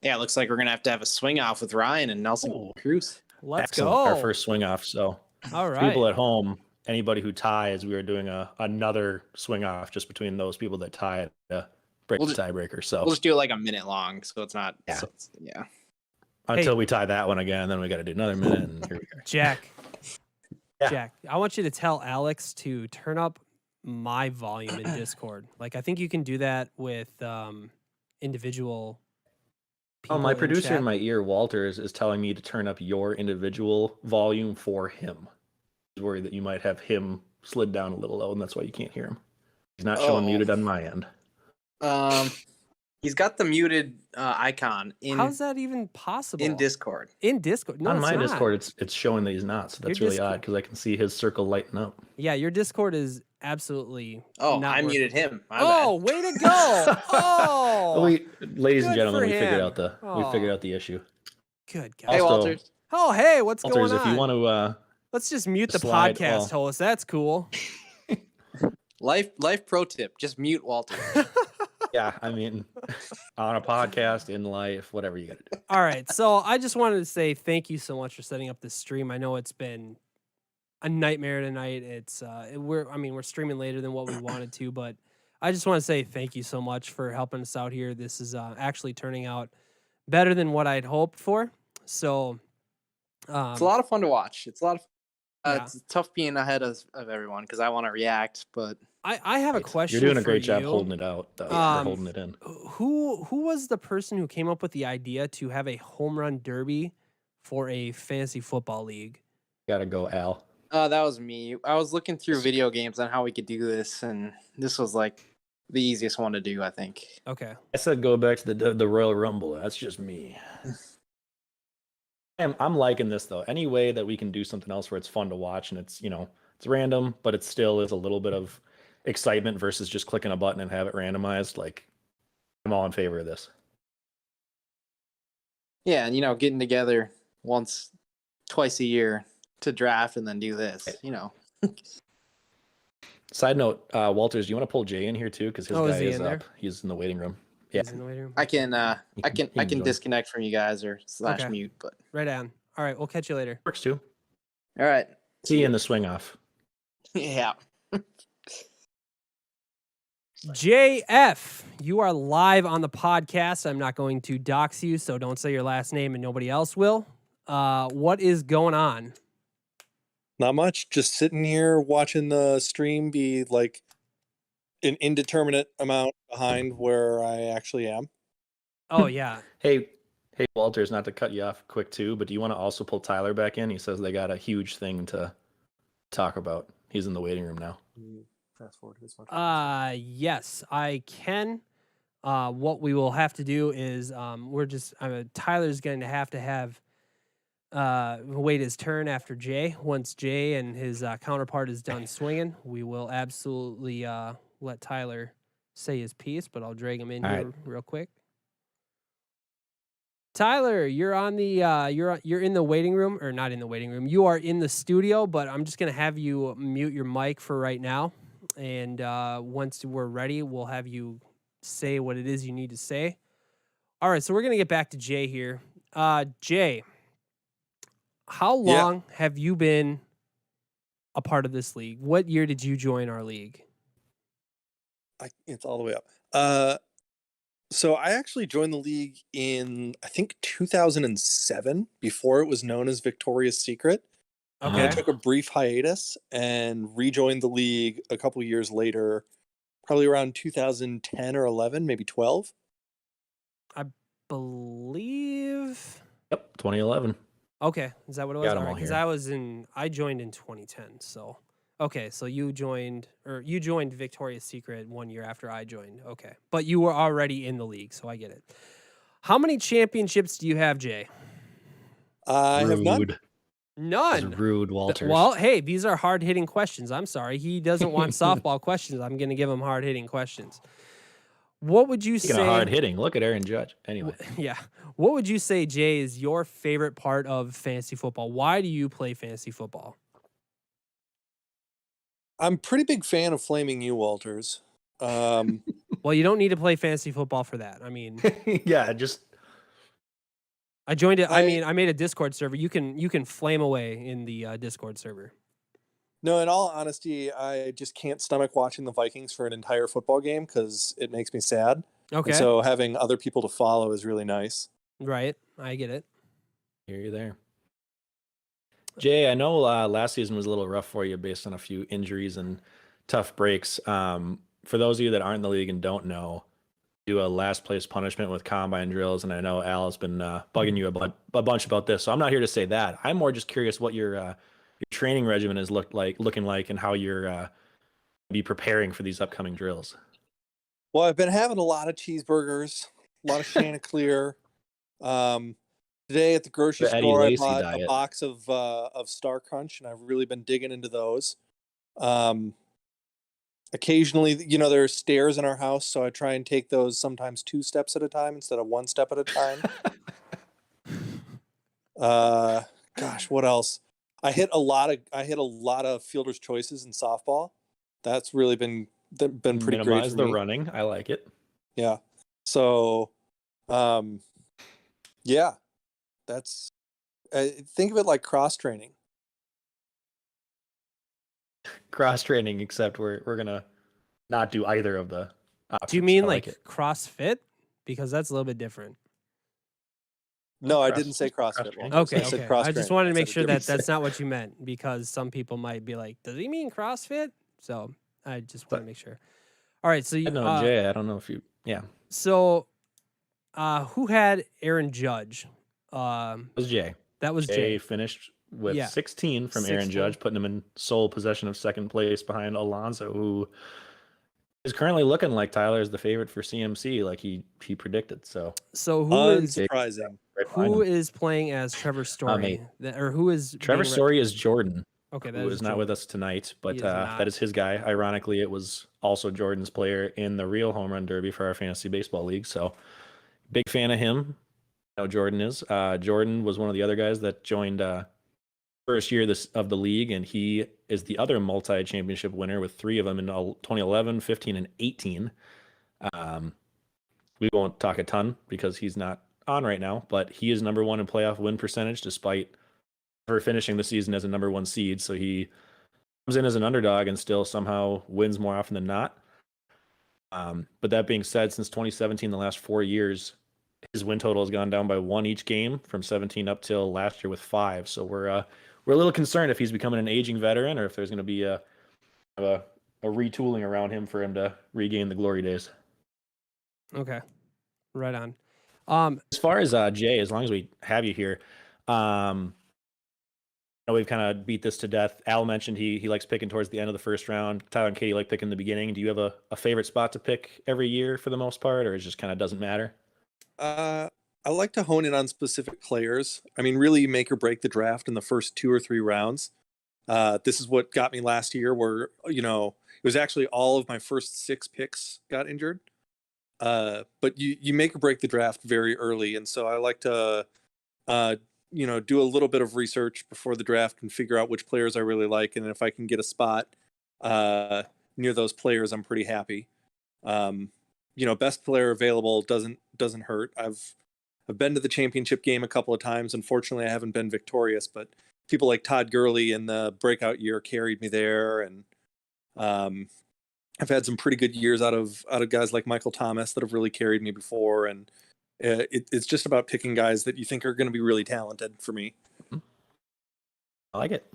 Yeah, it looks like we're gonna have a swing off with Ryan and Nelson Cruz. Let's Excellent. go. Our first swing off. So All right. people at home, anybody who ties, we are doing another swing off just between those people that tie to break the tiebreaker. So we'll just do it like a minute long, so it's not. Yeah. So Until we tie that one again, then we got to do another minute. And here we go. Jack. Yeah. Jack, I want you to tell Alex to turn up my volume in Discord. Like, I think you can do that with individual people. My in producer chat. in my ear, Walter, is telling me to turn up your individual volume for him. He's worried that you might have him slid down a little low, and that's why you can't hear him. He's not showing muted on my end. He's got the muted icon in. How's that even possible? In Discord. In Discord. No, on it's my not. Discord, it's showing that he's not. So that's Your really odd because I can see his circle lighting up. Yeah, your Discord is absolutely. Oh, not I working. muted him. My Oh, bad. way to go! Oh, Ladies and Good gentlemen, for we figured him. out we figured out the issue. good God. Hey, Also, Walters. Oh, hey, what's Walters, going on? if you want to, Let's just mute the slide- podcast host. That's cool. Life pro tip: just mute Walter. yeah, I mean, on a podcast, in life, whatever you got to do. All right, so I just wanted to say thank you so much for setting up this stream. I know it's been a nightmare tonight. It's we're streaming later than what we wanted to, but I just want to say thank you so much for helping us out here. This is actually turning out better than what I'd hoped for. So It's a lot of fun to watch. It's a lot of. Yeah. It's tough being ahead of everyone because I want to react, but I have a question. You're doing a for great job you. holding it out, or holding it in. Who was the person who came up with the idea to have a home run derby for a fantasy football league? Gotta go, Al. that was me. I was looking through video games on how we could do this, and this was like the easiest one to do, I think. Okay. I said go back to the Royal Rumble. That's just me. I'm liking this though. Any way that we can do something else where it's fun to watch and it's it's random, but it still is a little bit of excitement versus just clicking a button and have it randomized. Like, I'm all in favor of this. Yeah, and getting together twice a year to draft and then do this. Side note, Walters, do you want to pull Jay in here too? Because his guy is he is in up. there? He's in the waiting room. Yeah. He's in the waiting room? I can can join. disconnect from you guys or / Okay. mute, but Right on. All right, we'll catch you later. Works too. all right. See you in the swing off. Yeah. JF, you are live on the podcast. I'm not going to dox you, so don't say your last name and nobody else will. What is going on? Not much. Just sitting here watching the stream be like an indeterminate amount behind where I actually am. Oh, yeah. Hey, Walters, not to cut you off quick too, but do you want to also pull Tyler back in? He says they got a huge thing to talk about. He's in the waiting room now. Fast forward this one. Yes, I can. What we will have to do is Tyler's going to have wait his turn after Jay. Once Jay and his counterpart is done swinging, we will absolutely let Tyler say his piece, but I'll drag him in All here right. real quick. Tyler, you're on the you're in the waiting room, or not in the waiting room. You are in the studio, but I'm just gonna have you mute your mic for right now, and once we're ready, we'll have you say what it is you need to say. All right, so we're gonna get back to Jay here. Jay, how Yeah. long have you been a part of this league? What year did you join our league? It's all the way up. So I actually joined the league in, I think, 2007, before it was known as Victoria's Secret. And I Okay. took a brief hiatus and rejoined the league a couple years later, probably around 2010 or 11, maybe 12. I believe. Yep, 2011. Okay, is that what it was? Got 'em All right, all because here. I joined in 2010. So, okay, so you joined Victoria's Secret 1 year after I joined. Okay, but you were already in the league, so I get it. How many championships do you have, Jay? I have none. Rude. That's None. rude, Walters. Well, hey, these are hard hitting questions. I'm sorry, he doesn't want softball questions. I'm going to give him hard hitting questions. What would you Speaking of say? hard hitting, look at Aaron Judge. Anyway, Yeah. What would you say, Jay, is your favorite part of fantasy football? Why do you play fantasy football? I'm a pretty big fan of Flaming You, Walters. Well, you don't need to play fantasy football for that. I mean, yeah, just I joined it. I I- mean, I made a Discord server. You can flame away in the Discord server. No, in all honesty, I just can't stomach watching the Vikings for an entire football game because it makes me sad. Okay. And so having other people to follow is really nice. Right. I get it. hear you there. Jay, I know last season was a little rough for you based on a few injuries and tough breaks. For those of you that aren't in the league and don't know, do a last place punishment with combine drills, and I know Al has been bugging you a bunch about this, so I'm not here to say that. I'm more just curious what your training regimen is looking like, and how you're be preparing for these upcoming drills. Well, I've been having a lot of cheeseburgers, a lot of Chanticleer. Today at the grocery The Eddie store, I Lacy bought diet. a box of Star Crunch, and I've really been digging into those. Occasionally, there are stairs in our house, so I try and take those sometimes 2 steps at a time instead of 1 step at a time. Gosh, what else? I hit a lot of fielder's choices in softball. That's really been pretty great Minimize for the me. running. I like it. Yeah. So, yeah, that's. Think of it like cross training. Cross training, except we're gonna not do either of the options. Do you mean I like it. CrossFit? Because that's a little bit different. No, I Cross- didn't say cross CrossFit. training. Walter. Okay. I said Okay. cross I just training. wanted to I make said sure it that different. that's not what you meant, because some people might be like, "Does he mean CrossFit?" So I just want to make sure. All right. So you No, Jay, I don't know if you. Yeah, So, who had Aaron Judge? it was Jay. That was Jay Jay. finished with Yeah. 16 from Aaron 16. Judge, putting him in sole possession of second place behind Alonso, who is currently looking like Tyler is the favorite for CMC, like he predicted. So So who is Unsurprising. right behind who him. is playing as Trevor Story? mate. Or who is Trevor being Story is Jordan, Okay, that who is is not with Jordan. us tonight, but is that not. is his guy. Ironically, it was also Jordan's player in the real home run derby for our fantasy baseball league. So big fan of him. I know Jordan is. Jordan was one of the other guys that joined first year of the league, and he is the other multi-championship winner with 3 of them in 2011, 15, and 18. We won't talk a ton because he's not on right now, but he is number 1 in playoff win percentage despite never finishing the season as a number 1 seed. So he comes in as an underdog and still somehow wins more often than not. But that being said, since 2017, the last 4 years, his win total has gone down by 1 each game from 17 up till last year with 5. So we're a little concerned if he's becoming an aging veteran or if there's going to be a retooling around him for him to regain the glory days. Okay, right on. As far as Jay, as long as we have you here, I know we've kind of beat this to death. Al mentioned he likes picking towards the end of the first round. Tyler and Katie like picking the beginning. Do you have a favorite spot to pick every year for the most part, or it just kind of doesn't matter? I like to hone in on specific players. I mean, really make or break the draft in the first 2 or 3 rounds. This is what got me last year, where it was actually all of my first 6 picks got injured. But you make or break the draft very early, and so I like to do a little bit of research before the draft and figure out which players I really like, and if I can get a spot near those players, I'm pretty happy. Best player available doesn't hurt. I've been to the championship game a couple of times. Unfortunately, I haven't been victorious, but people like Todd Gurley in the breakout year carried me there, and I've had some pretty good years out of guys like Michael Thomas that have really carried me before, and it's just about picking guys that you think are going to be really talented for me. I like it.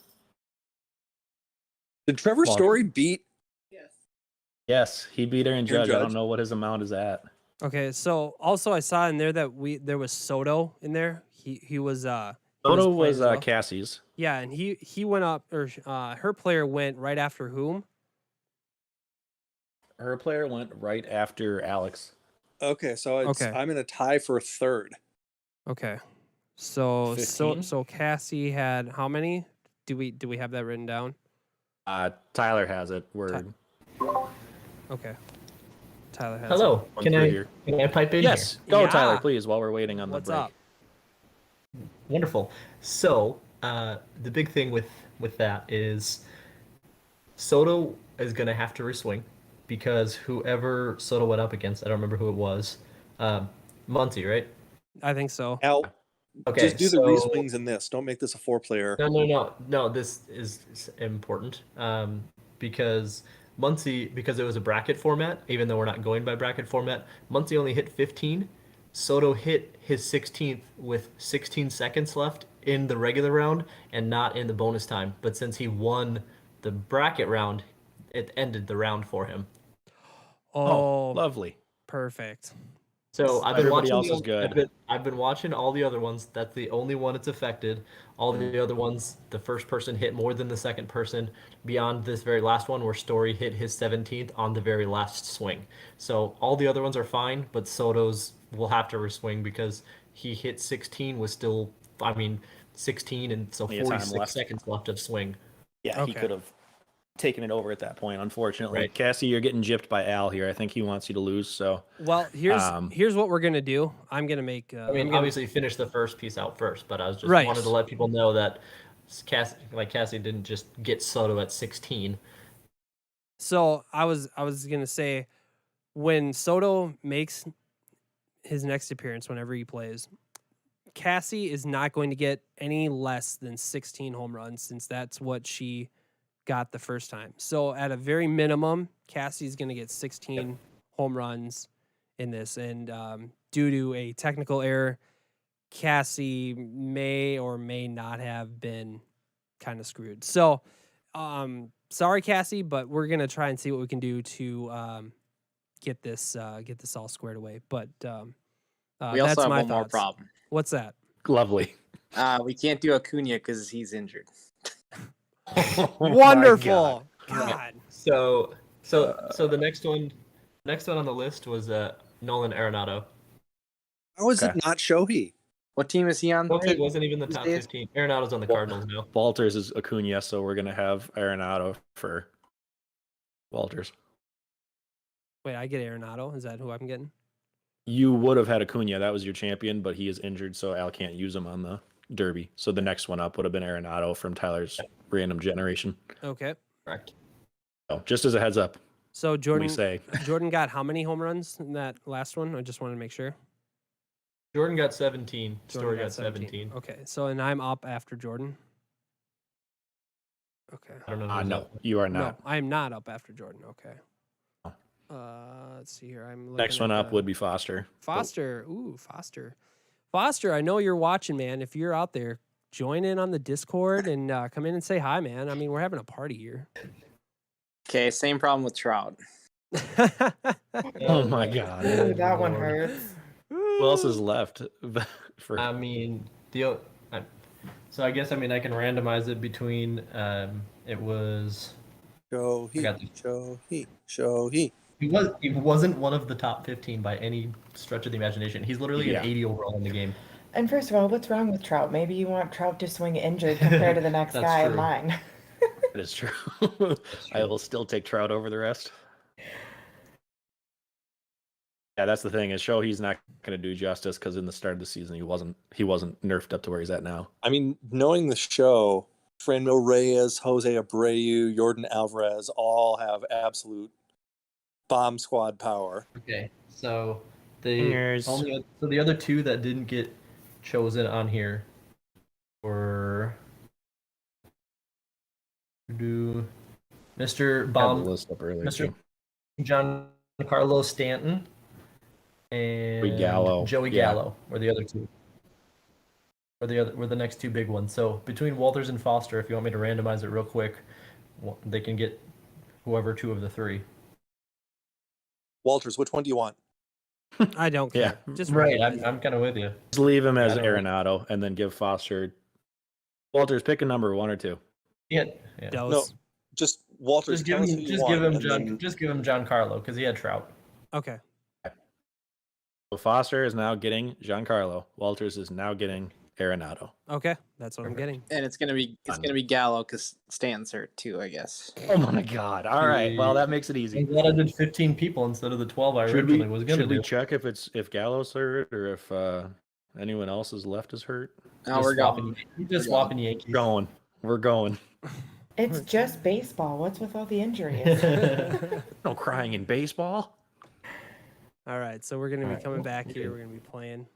Did Trevor Story beat? Yes, he beat Aaron Judge. I Judge? don't know what his amount is at. Okay, so also I saw in there that there was Soto in there. He was Soto playing was as well. Cassie's. Yeah, and he went up, or her player went right after whom? Her player went right after Alex. Okay, so I'm in a tie for a third. Okay, so 15? so Cassie had how many? Do we have that written down? Tyler has it. Word. Okay, Tyler has. Hello. it. Can I pipe in Yes, here? go Yeah. Tyler, please. While we're waiting on What's the break. up? Wonderful. So the big thing with that is Soto is going to have to reswing because whoever Soto went up against, I don't remember who it was, Muncie, right? I think so. Al, Okay, just do the so- re-swings in this. Don't make this a 4-player. No. This is important because Muncie, because it was a bracket format, even though we're not going by bracket format, Muncie only hit 15. Soto hit his 16th with 16 seconds left in the regular round and not in the bonus time. But since he won the bracket round, it ended the round for him. Oh, Lovely. perfect. So I've been Everybody watching. else is good. I've been watching all the other ones. That's the only one it's affected. All the other ones, the first person hit more than the second person. Beyond this very last one, where Story hit his 17th on the very last swing. So all the other ones are fine, but Soto's will have to reswing because he hit 16 with still, 16 and so Plenty of time 46 left. seconds left of swing. Yeah, he Okay. could have taken it over at that point. Unfortunately, Right. Cassie, you're getting gypped by Al here. I think he wants you to lose. So Well, here's what we're gonna do. I'm gonna make. I mean, obviously finish the first piece out first, but I was just Right. wanted to let people know that Cassie didn't just get Soto at 16. So I was gonna say, when Soto makes his next appearance, whenever he plays, Cassie is not going to get any less than 16 home runs, since that's what she got the first time. So at a very minimum, Cassie's going to get 16 home runs in this, and due to a technical error, Cassie may or may not have been kind of screwed. So sorry, Cassie, but we're going to try and see what we can do to get this all squared away. But We also that's have my one more thoughts. problem. What's that? lovely. We can't do Acuna because he's injured. Oh my Wonderful. God. God. So the next one on the list was Nolan Arenado. How is Okay. it not Shohei? What team is he on? It wasn't even the These top days? 15. Arenado's on the Cardinals now. Walters is Acuna, so we're gonna have Arenado for Walters. Wait, I get Arenado. Is that who I'm getting? You would have had Acuna. That was your champion, but he is injured, so Al can't use him on the Derby. So the next one up would have been Arenado from Tyler's random generation. Okay. Correct. So just as a heads up, So when Jordan we say Jordan got how many home runs in that last one? I just wanted to make sure. Jordan got 17. Jordan Story got 17. Okay, so and I'm up after Jordan. Okay. I don't know. who's no, up. you are No, not. I am not up after Jordan. Okay. Oh. Let's see here. I'm looking Next at one up the- would be Foster. Foster. Ooh, Foster. Foster, I know you're watching, man. If you're out there, join in on the Discord and come in and say hi, man. I mean, we're having a party here. Okay, same problem with Trout. Oh my God. Ooh, that one Lord. hurts. Who else is left? For I mean, so I guess I can randomize it between it was I got Shohei. Shohei. he wasn't one of the top 15 by any stretch of the imagination. He's literally Yeah. an 80 overall in the game. And first of all, what's wrong with Trout? Maybe you want Trout to swing injured compared to the next That's guy in true. line. that is true. I will still take Trout over the rest. Yeah, that's the thing. Is show he's not going to do justice because in the start of the season he wasn't nerfed up to where he's at now. I mean, knowing the show, Franmil Reyes, Jose Abreu, Jordan Alvarez all have absolute bomb squad power. Okay, so the other two that didn't get chosen on here were Mr. I had the Bomb, list up earlier. Mr. too. Giancarlo Stanton and Gallo. Joey Yeah. Gallo were the other two. Were the next two big ones. So between Walters and Foster, if you want me to randomize it real quick, they can get whoever two of the three. Walters, which one do you want? I don't care. Yeah. Just Right, randomize it. I'm kind of with you. Just leave him as I don't- Arenado and then give Foster. Walters, pick a number, 1 or 2. Yeah. Dose. No. Just Walters. Just give tell us him, who you just want, give him and John, then- just give him Giancarlo because he had Trout. Okay. So Foster is now getting Giancarlo. Walters is now getting Arenado. Okay. That's what I'm getting. And it's gonna be Gallo because Stanton's hurt too, I guess. Oh my God! All right, well that makes it I'm easy. glad I did 15 people instead of the 12 I originally was gonna should we do. check if Gallo's hurt or if anyone else's left is hurt? Now we're going. Just swapping Yankees. We're going. It's just baseball. What's with all the injuries? No crying in baseball. All right. So we're going to be Alright, coming well, back we here. did. We're going to be playing.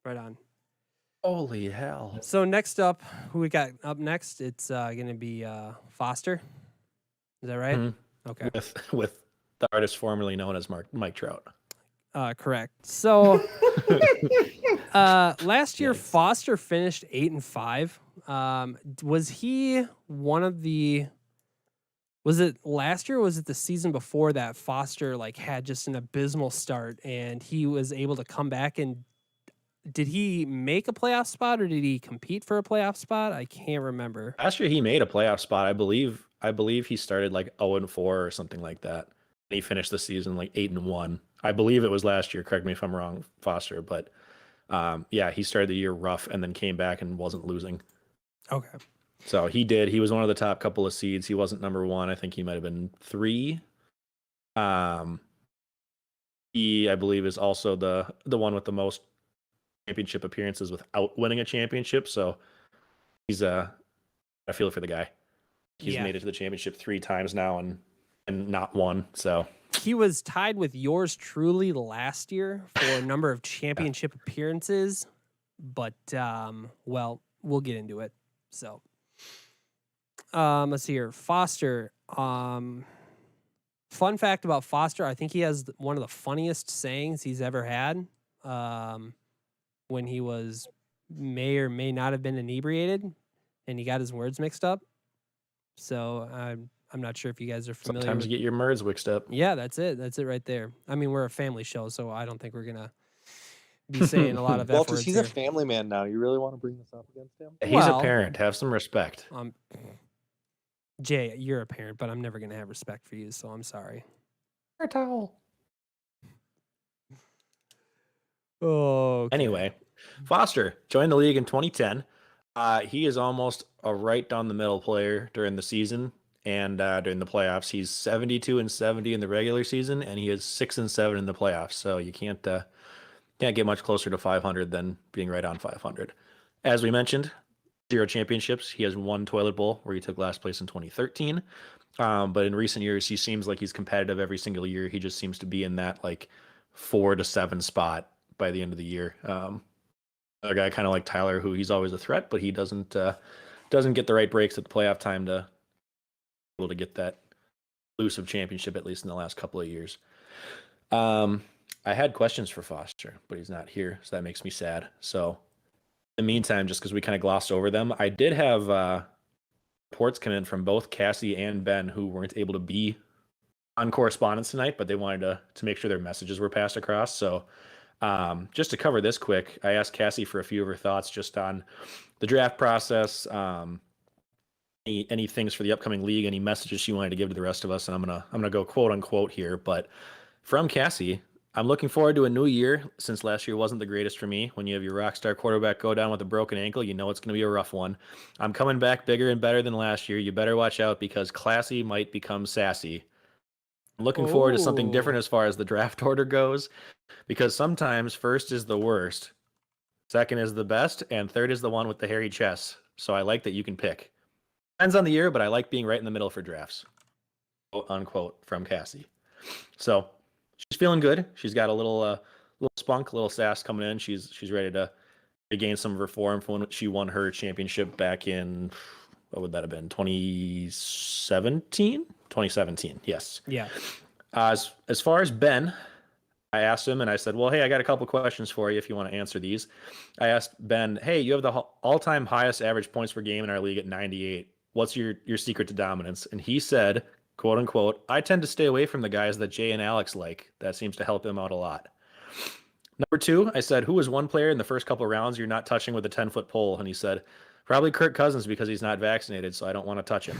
Right on. Holy hell! So next up, who we got up next? It's going to be Foster. Is that right? Mhm. Okay. With the artist formerly known as Mike Trout. Correct. So last year, Yikes. Foster finished 8-5. Was he one of the? Was it last year? Or was it the season before that Foster had just an abysmal start and he was able to come back and did he make a playoff spot or did he compete for a playoff spot? I can't remember. Last year he made a playoff spot. I believe he started 0-4 or something like that. And he finished the season 8-1. I believe it was last year. Correct me if I'm wrong, Foster. But yeah, he started the year rough and then came back and wasn't losing. Okay. So he did. He was one of the top couple of seeds. He wasn't number 1. I think he might have been 3. He, I believe, is also the one with the most championship appearances without winning a championship. So he's I feel for the guy. He's Yeah. made it to the championship 3 times now and not won. So He was tied with yours truly last year for a number of championship appearances, but well, we'll get into it. So let's see here. Foster. Fun fact about Foster, I think he has one of the funniest sayings he's ever had. When he may or may not have been inebriated and he got his words mixed up. So I'm not sure if you guys are familiar. sometimes you get your merds mixed up. Yeah, that's it. That's it right there. I mean, we're a family show, so I don't think we're gonna be saying a lot of F Walters, words he's here. a family man now. You really want to bring this up against him? He's Well- a parent. Have some respect. Jay, you're a parent, but I'm never gonna have respect for you, so I'm sorry. Towel. Oh. Anyway, Foster joined the league in 2010. He is almost a right down the middle player during the season and during the playoffs. He's 72-70 in the regular season, and he is 6-7 in the playoffs. So you can't get much closer to 500 than being right on 500. As we mentioned, 0 championships. He has 1 toilet bowl where he took last place in 2013. But in recent years, he seems like he's competitive every single year. He just seems to be in that 4 to 7 spot by the end of the year. A guy kind of like Tyler, who he's always a threat, but he doesn't get the right breaks at the playoff time to be able to get that elusive championship, at least in the last couple of years. I had questions for Foster, but he's not here, so that makes me sad. So in the meantime, just because we kind of glossed over them, I did have reports come in from both Cassie and Ben who weren't able to be on correspondence tonight, but they wanted to make sure their messages were passed across. So just to cover this quick, I asked Cassie for a few of her thoughts just on the draft process, any things for the upcoming league, any messages she wanted to give to the rest of us, and I'm gonna go quote unquote here. But from Cassie, I'm looking forward to a new year since last year wasn't the greatest for me. When you have your rock star quarterback go down with a broken ankle, you know it's going to be a rough one. I'm coming back bigger and better than last year. You better watch out because Classy might become sassy. I'm looking forward to something Oh. different as far as the draft order goes, because sometimes first is the worst, second is the best, and third is the one with the hairy chest. So I like that you can pick. Depends on the year, but I like being right in the middle for drafts. Quote unquote from Cassie. So she's feeling good. She's got a little spunk, a little sass coming in. She's ready to regain some of her form from when she won her championship back in, what would that have been, 2017? 2017, yes. Yeah. As far as Ben, I asked him and I said, well, hey, I got a couple questions for you if you want to answer these. I asked Ben, hey, you have the all-time highest average points per game in our league at 98. What's your secret to dominance? And he said, quote unquote, I tend to stay away from the guys that Jay and Alex like. That seems to help him out a lot. Number 2, I said, who is one player in the first couple of rounds you're not touching with a 10-foot pole? And he said, probably Kirk Cousins because he's not vaccinated, so I don't want to touch him.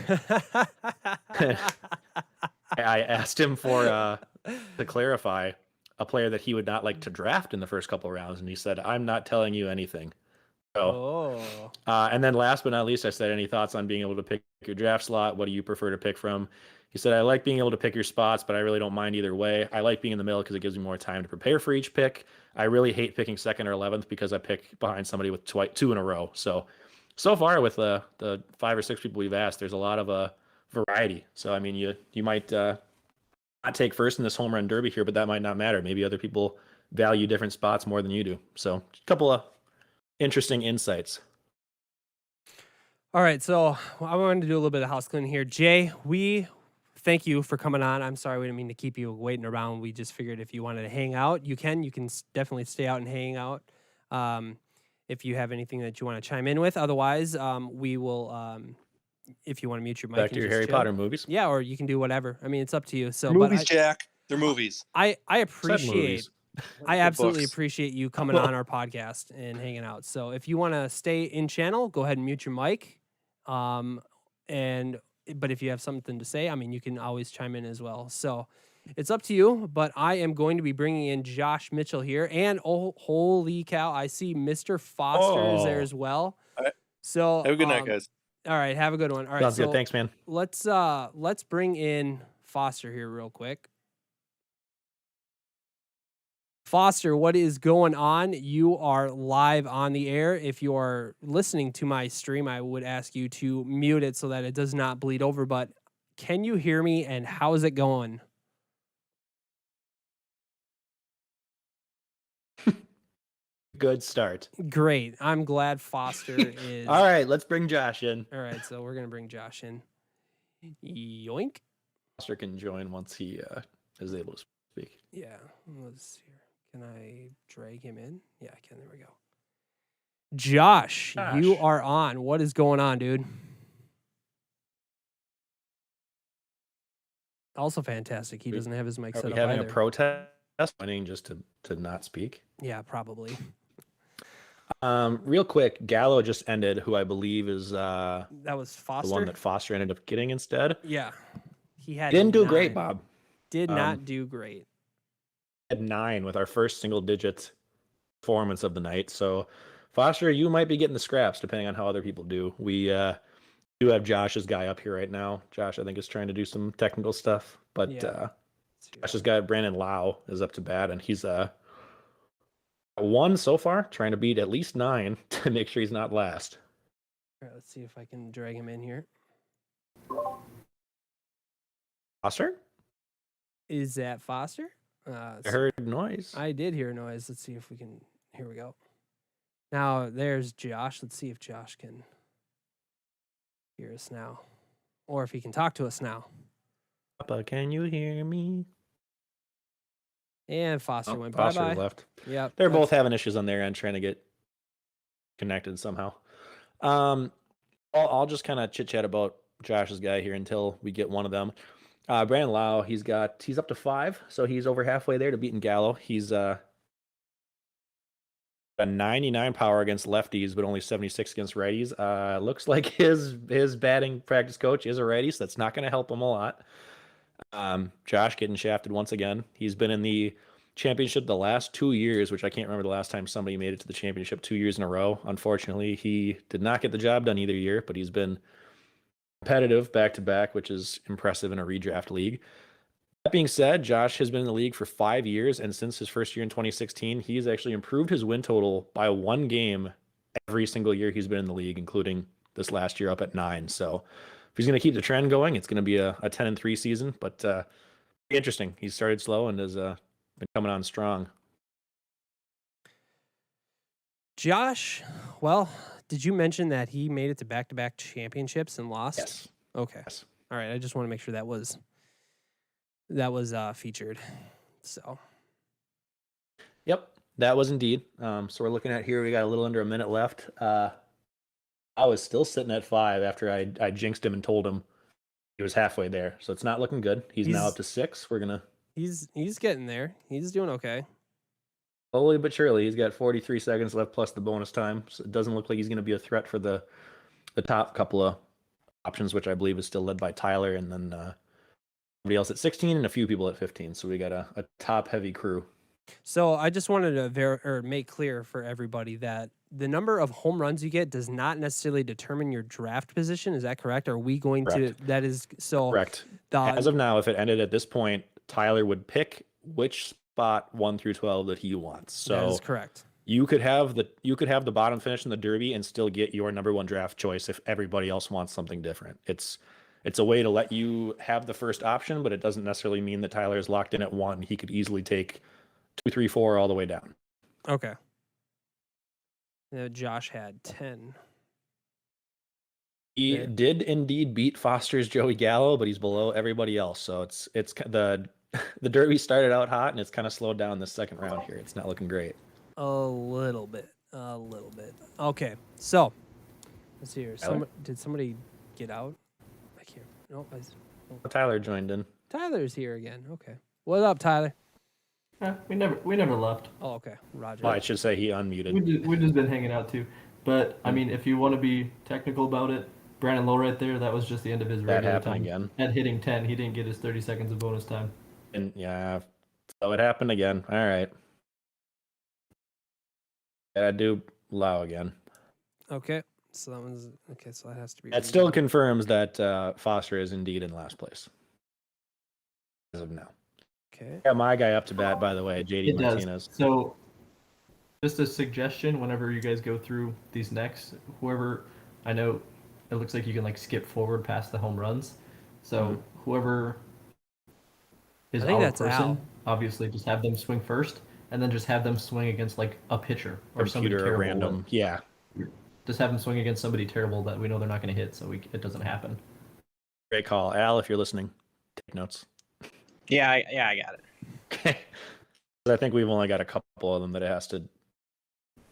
I asked him to clarify a player that he would not like to draft in the first couple of rounds, and he said, I'm not telling you anything. So, and then last but not least, I said, any thoughts on being able to pick your draft slot? What do you prefer to pick from? He said, I like being able to pick your spots, but I really don't mind either way. I like being in the middle because it gives me more time to prepare for each pick. I really hate picking 2nd or 11th because I pick behind somebody with 2 in a row. So far with the 5 or 6 people we've asked, there's a lot of variety. So, I mean, you might not take first in this home run derby here, but that might not matter. Maybe other people value different spots more than you do. So a couple of interesting insights. All right, so I wanted to do a little bit of house cleaning here. Jay, we thank you for coming on. I'm sorry we didn't mean to keep you waiting around. We just figured if you wanted to hang out, you can. You can definitely stay out and hang out if you have anything that you want to chime in with. Otherwise, we will, if you want to mute your mic. Back to your Harry Potter movies. Yeah, or you can do whatever. I mean, it's up to you. So, Movies, Jack. They're movies. I Said appreciate movies. I absolutely books. appreciate you coming on our podcast and hanging out. So if you want to stay in channel, go ahead and mute your mic. But if you have something to say, I mean, you can always chime in as well. So it's up to you. But I am going to be bringing in Josh Mitchell here, and oh, holy cow, I see Mr. Foster is there as well. All right. So Have a good night, guys. All right, have a good one. All right, Sounds so good. Thanks, man. let's bring in Foster here real quick. Foster, what is going on? You are live on the air. If you are listening to my stream, I would ask you to mute it so that it does not bleed over. But can you hear me, and how is it going? Good start. Great. I'm glad Foster is. All right, let's bring Josh in. All right, so we're going to bring Josh in. Yoink. Foster can join once he is able to speak. Yeah, let's see here. Can I drag him in? Yeah, I can. There we go. Josh, you are on. What is going on, dude? Also fantastic. He doesn't have his mic Are set we up having either. a protest winning just to not speak? Yeah, probably. Real quick, Gallo just ended, who I believe is That was Foster. the one that Foster ended up getting instead. Yeah, he had Didn't do 9. great, Bob. Did not do great. Had 9 with our first single-digit performance of the night. So, Foster, you might be getting the scraps depending on how other people do. We do have Josh's guy up here right now. Josh, I think, is trying to do some technical stuff, but Yeah. Josh's guy, Brandon Lau, is up to bat, and he's 1 so far, trying to beat at least 9 to make sure he's not last. All right, let's see if I can drag him in here. Foster? Is that Foster? I heard noise. I did hear a noise. Let's see if we can. Here we go. Now there's Josh. Let's see if Josh can hear us now, or if he can talk to us now. Papa, can you hear me? And Foster went Foster bye-bye. left. Yep. They're both having issues on their end trying to get connected somehow. I'll just kind of chit chat about Josh's guy here until we get one of them. Brandon Lau, he's up to 5, so he's over halfway there to beating Gallo. He's a 99 power against lefties, but only 76 against righties. Looks like his batting practice coach is a righty, so that's not going to help him a lot. Josh getting shafted once again. He's been in the championship the last 2 years, which I can't remember the last time somebody made it to the championship 2 years in a row. Unfortunately, he did not get the job done either year, but he's been competitive back to back, which is impressive in a redraft league. That being said, Josh has been in the league for 5 years, and since his first year in 2016, he's actually improved his win total by 1 game every single year he's been in the league, including this last year up at 9. So if he's going to keep the trend going, it's going to be a 10-3 season. But interesting. He started slow and has been coming on strong. Josh, well, did you mention that he made it to back-to-back championships and lost? Yes. Okay. Yes. All right. I just want to make sure that was featured. So. Yep, that was indeed. So we're looking at here. We got a little under a minute left. I was still sitting at 5 after I jinxed him and told him he was halfway there. So it's not looking good. He's now up to 6. We're gonna. He's getting there. He's doing okay. Slowly but surely, he's got 43 seconds left plus the bonus time. So it doesn't look like he's going to be a threat for the top couple of options, which I believe is still led by Tyler, and then somebody else at 16 and a few people at 15. So we got a top-heavy crew. So I just wanted to make clear for everybody that the number of home runs you get does not necessarily determine your draft position. Is that correct? Are we going Correct. to? That is so. Correct. As of now, if it ended at this point, Tyler would pick which spot 1 through 12 that he wants. So that is correct. You could have the bottom finish in the Derby and still get your number 1 draft choice if everybody else wants something different. It's a way to let you have the first option, but it doesn't necessarily mean that Tyler is locked in at 1. He could easily take 2, 3, 4 all the way down. Okay. Josh had 10. He Yeah. did indeed beat Foster's Joey Gallo, but he's below everybody else. So it's the Derby started out hot and it's kind of slowed down this second round here. It's not looking great. A little bit. Okay. So let's see here. Tyler? Did somebody get out? I can't. No. Tyler joined in. Tyler's here again. Okay. What up, Tyler? We never left. Oh, okay. Roger. Well, I should say he unmuted. We've just been hanging out too. But I mean, if you want to be technical about it, Brandon Lowe right there, that was just the end of his That regular happened time. again. At hitting 10, he didn't get his 30 seconds of bonus time. And yeah, so it happened again. All right. Gotta do Lau again. Okay. So that one's okay. So that has to be. That still confirms that Foster is indeed in last place as of now. Okay. Yeah, my guy up to bat, by the way, JD It Martinez. does. So, just a suggestion: whenever you guys go through these next, whoever I know, it looks like you can like skip forward past the home runs. So whoever is I think our that's person, Al. obviously, just have them swing first, and then just have them swing against like a pitcher or somebody Computer terrible. random. Yeah. Just have them swing against somebody terrible that we know they're not going to hit, so it doesn't happen. Great call. Al, if you're listening, take notes. Yeah, I got it. Okay. I think we've only got a couple of them that it has to.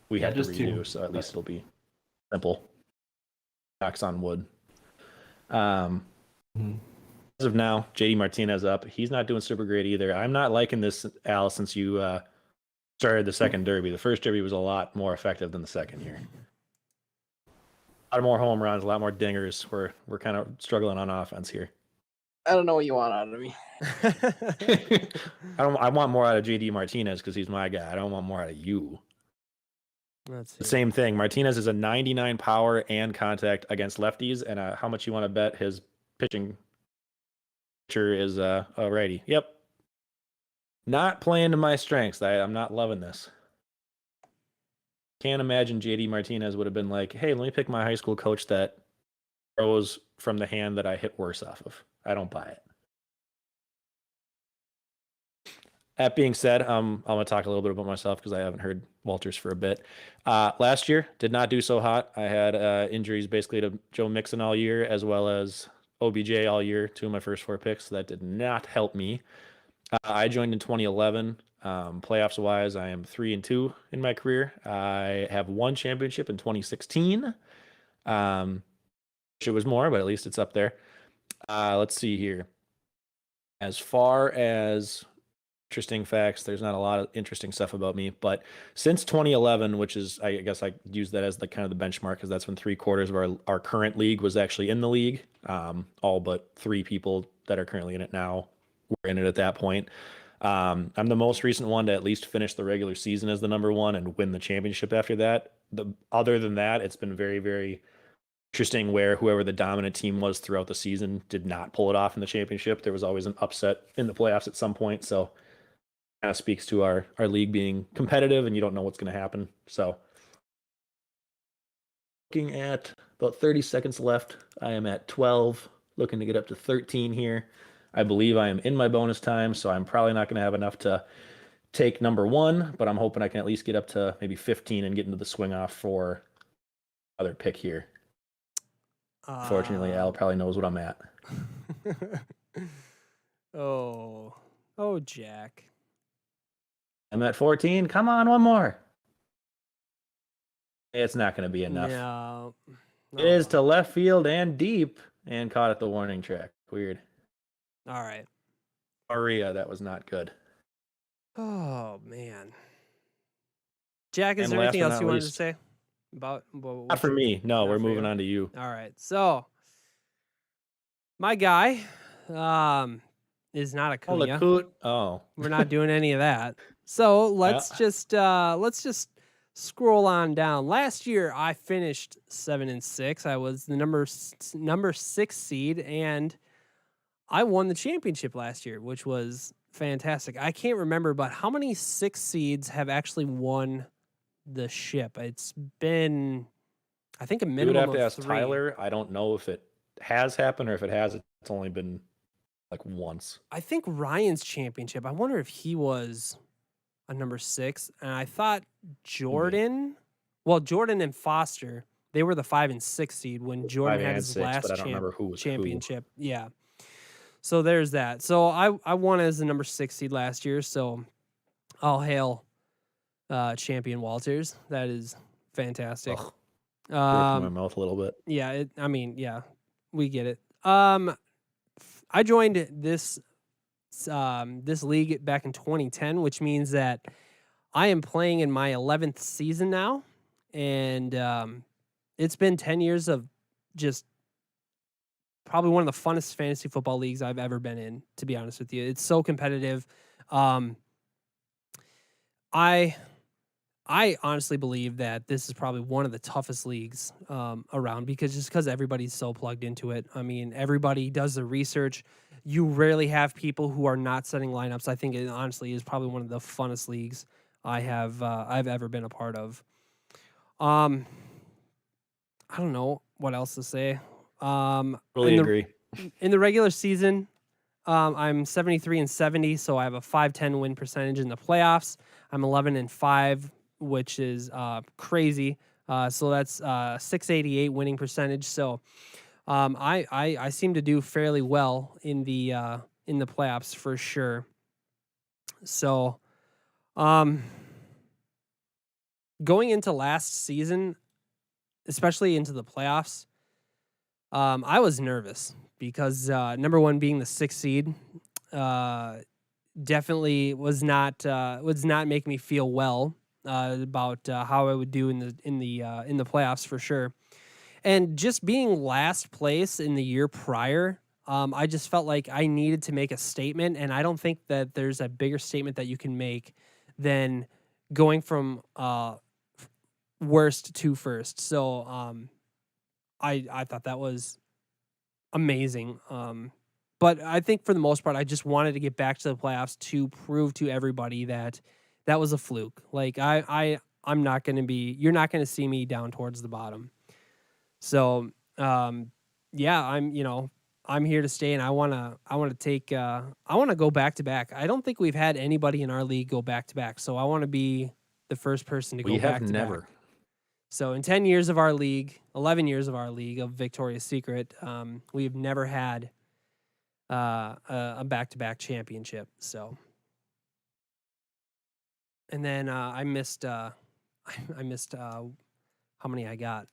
We Yeah, have to just redo, two. so at least it'll be simple. Knocks on wood. As of now, JD Martinez up. He's not doing super great either. I'm not liking this, Al, since you started the second Derby. The first Derby was a lot more effective than the second here. A lot more home runs, a lot more dingers. We're kind of struggling on offense here. I don't know what you want out of me. I want more out of JD Martinez because he's my guy. I don't want more out of you. Let's see. The same thing. Martinez is a 99 power and contact against lefties, and how much you want to bet his pitching pitcher is a righty. Yep. Not playing to my strengths. I'm not loving this. Can't imagine JD Martinez would have been like, hey, let me pick my high school coach that throws from the hand that I hit worse off of. I don't buy it. That being said, I'm going to talk a little bit about myself because I haven't heard Walters for a bit. Last year, did not do so hot. I had injuries basically to Joe Mixon all year, as well as OBJ all year, 2 of my first 4 picks. So that did not help me. I joined in 2011. Playoffs wise, I am 3-2 in my career. I have 1 championship in 2016. Wish it was more, but at least it's up there. Let's see here. As far as interesting facts, there's not a lot of interesting stuff about me, but since 2011, which is, I guess I use that as the kind of the benchmark because that's when 3/4 of our current league was actually in the league. All but 3 people that are currently in it now were in it at that point. I'm the most recent one to at least finish the regular season as the number 1 and win the championship after that. Other than that, it's been very, very interesting where whoever the dominant team was throughout the season did not pull it off in the championship. There was always an upset in the playoffs at some point. So kind of speaks to our league being competitive and you don't know what's going to happen. So looking at about 30 seconds left, I am at 12, looking to get up to 13 here. I believe I am in my bonus time, so I'm probably not going to have enough to take number 1, but I'm hoping I can at least get up to maybe 15 and get into the swing off for other pick here. Fortunately, Al probably knows what I'm at. Oh, Jack. I'm at 14. Come on, one more. It's not going to be enough. No. It is to left field and deep and caught at the warning track. Weird. All right. Maria, that was not good. Oh, man. Jack, is And there last anything but else not you wanted to least- say about Not for me. No, not we're for moving you? on to you. All right. So, my guy is not Oh, Acuna. Lacoot. Oh. We're not doing any of that. So let's just scroll on down. Last year I finished 7-6. I was the number 6 seed, and I won the championship last year, which was fantastic. I can't remember, but how many 6 seeds have actually won the ship? It's been, I think, a You would minimum have to of ask 3. Tyler. I don't know if it has happened or if it has. It's only been like once. I think Ryan's championship. I wonder if he was a number 6. And I thought Jordan and Foster, they were the 5 and 6 seed when Jordan 5 had and his 6, last but I don't remember who was who. championship. Yeah. So there's that. So I won as the number 6 seed last year. So all hail champion Walters. That is fantastic. Ugh, threw it up in my Um, mouth a little bit. yeah, yeah, we get it. I joined this league back in 2010, which means that I am playing in my 11th season now, and it's been 10 years of just probably one of the funnest fantasy football leagues I've ever been in, to be honest with you. It's so competitive. I honestly believe that this is probably one of the toughest leagues around because everybody's so plugged into it. I mean, everybody does the research. You rarely have people who are not setting lineups. I think it honestly is probably one of the funnest leagues I've ever been a part of. I don't know what else to say. Totally agree. In the regular season, I'm 73-70, so I have a 510 win percentage in the playoffs. I'm 11-5, which is crazy. So that's 688 winning percentage. So I seem to do fairly well in the playoffs for sure. So going into last season, especially into the playoffs, I was nervous because number 1 being the 6th seed definitely was not making me feel well about how I would do in the playoffs for sure. And just being last place in the year prior, I just felt like I needed to make a statement, and I don't think that there's a bigger statement that you can make than going from worst to first. So I thought that was amazing. But I think for the most part, I just wanted to get back to the playoffs to prove to everybody that that was a fluke. Like I'm not going to be, you're not going to see me down towards the bottom. So, yeah, I'm here to stay, and I want to go back to back. I don't think we've had anybody in our league go back to back. So I want to be the first person to go We back have to never. back. So in 10 years of our league, 11 years of our league of Victoria's Secret, we've never had a back-to-back championship. So, and then I missed how many I got.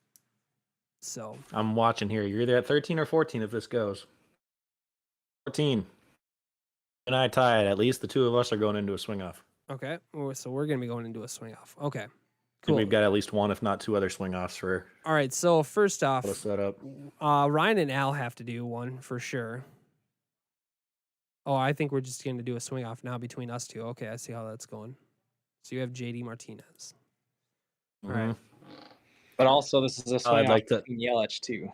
So I'm watching here. You're either at 13 or 14 if this goes. 14. And I tied. At least the two of us are going into a swing off. okay, so we're gonna be going into a swing off. Okay, And cool. we've got at least one, if not 2 other swing offs for All right. So first off, the setup. Ryan and Al have to do one for sure. Oh, I think we're just going to do a swing off now between us two. Okay, I see how that's going. So you have JD Martinez. All right. But also, this is a swing I'd like off to. Yelich too.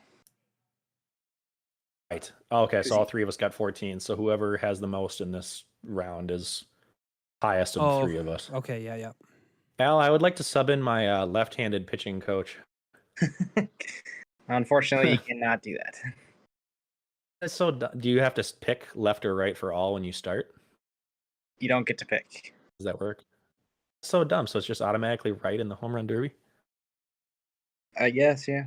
Right. Okay, so all three of us got 14. So whoever has the most in this round is highest of the three of us. Okay, yeah. Al, I would like to sub in my left-handed pitching coach. Unfortunately, you cannot do that. That's so. Do you have to pick left or right for all when you start? You don't get to pick. Does that work? So dumb. So it's just automatically right in the home run derby. I guess, yeah.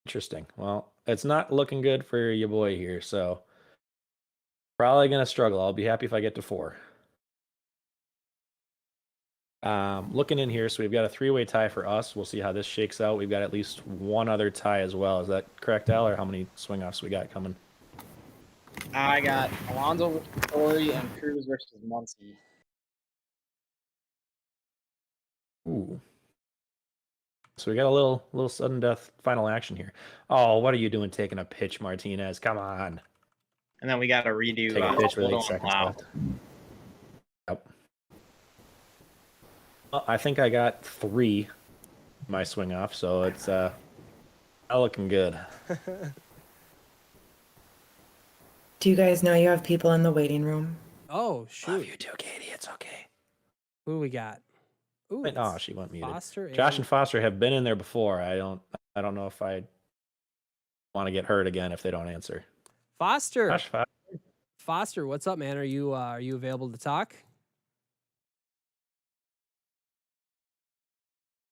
Interesting. Well, it's not looking good for your boy here, so probably gonna struggle. I'll be happy if I get to 4. Looking in here, so we've got a 3-way tie for us. We'll see how this shakes out. We've got at least one other tie as well. Is that correct, Al? Or how many swing offs we got coming? I got Alonso versus Story and Cruz versus Muncy. Ooh. So we got a little sudden death final action here. Oh, what are you doing taking a pitch, Martinez? Come on. And then we got to redo Take a pitch with 8 Holden seconds Lau. left. Yep. Well, I think I got 3 my swing off, so it's not looking good. Do you guys know you have people in the waiting room? Oh shoot. Love you too, Katie. It's okay. Who do we got? Ooh, Wait, oh, it's she went muted. Foster Josh and Foster have been in there before. I don't know if I want to get hurt again if they don't answer. Foster. Josh, Foster, what's up, man? Are you available to talk?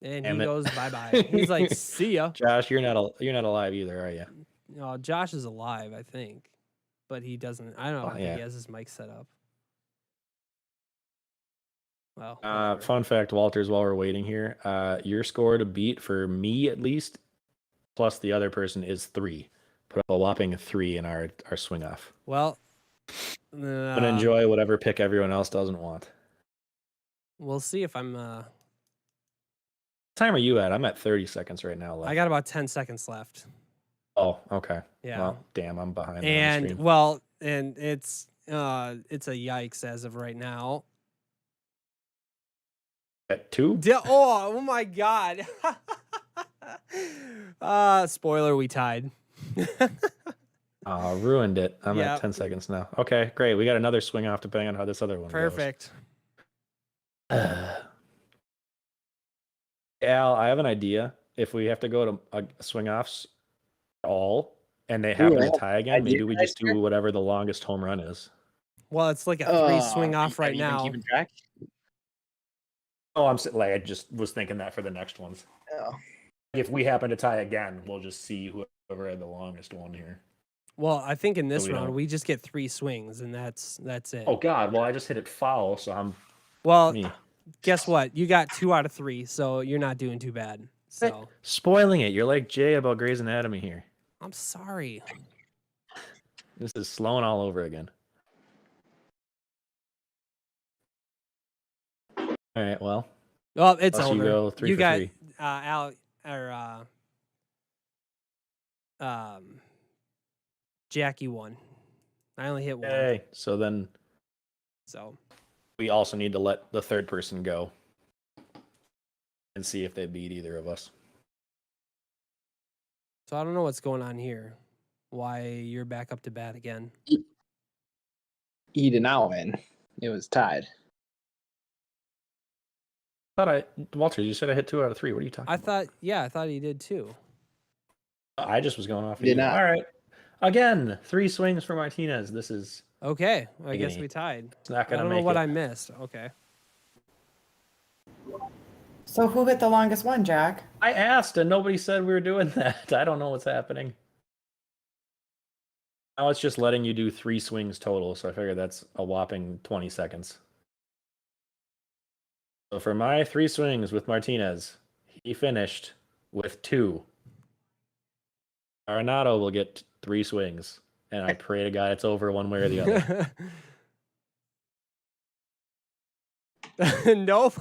And Damn he it. goes bye-bye. He's like, see ya. Josh, you're not alive either, are you? No, Josh is alive, I think. But he doesn't. I don't know. Oh, I think yeah. he has his mic set up. Well, Fun fact, Walters, while we're waiting here, your score to beat for me at least, plus the other person, is 3. Put up a whopping 3 in our swing off. well, I'm gonna enjoy whatever pick everyone else doesn't want. we'll see if I'm. What time are you at? I'm at 30 seconds right now left. I got about 10 seconds left. Oh, okay. Yeah. Well, damn, I'm behind. And well, and it's a yikes as of right now. At 2? Oh my god. Spoiler, we tied. Ruined it. I'm Yep. at 10 seconds now. Okay, great. We got another swing off depending on how this other one Perfect. goes. Al, I have an idea. If we have to go to swing offs all and they happen to tie again, maybe we just do whatever the longest home run is. Well, it's like a 3 swing off right Have you been now. keeping track? Oh, I just was thinking that for the next ones. Oh. If we happen to tie again, we'll just see whoever had the longest one here. Well, I think in this we round don't- we just get 3 swings and that's it. Oh God! Well, I just hit it foul, so I'm Well, me guess what? You got 2 out of 3, so you're not doing too bad. So spoiling it. You're like Jay about Grey's Anatomy here. I'm sorry. This is Sloan all over again. All right. Well, Well, it's unless over. you go 3 You for got 3. Al or Jackie won. I only hit 1. Hey, so then So we also need to let the third person go and see if they beat either of us. I don't know what's going on here. Why you're back up to bat again? He did not win. It was tied. Walter, you said I hit 2 out of 3. What are you talking I about? thought he did too. I just was going off. Of Did you. not. All right. Again, 3 swings for Martinez. This is Okay, I guess Agony. we tied. it's not I gonna don't know make what it. I missed. Okay. So who hit the longest one, Jack? I asked and nobody said we were doing that. I don't know what's happening. Now it's just letting you do 3 swings total, so I figure that's a whopping 20 seconds. So for my 3 swings with Martinez, he finished with 2. Arenado will get 3 swings, and I pray to God it's over one way or the other. Nope.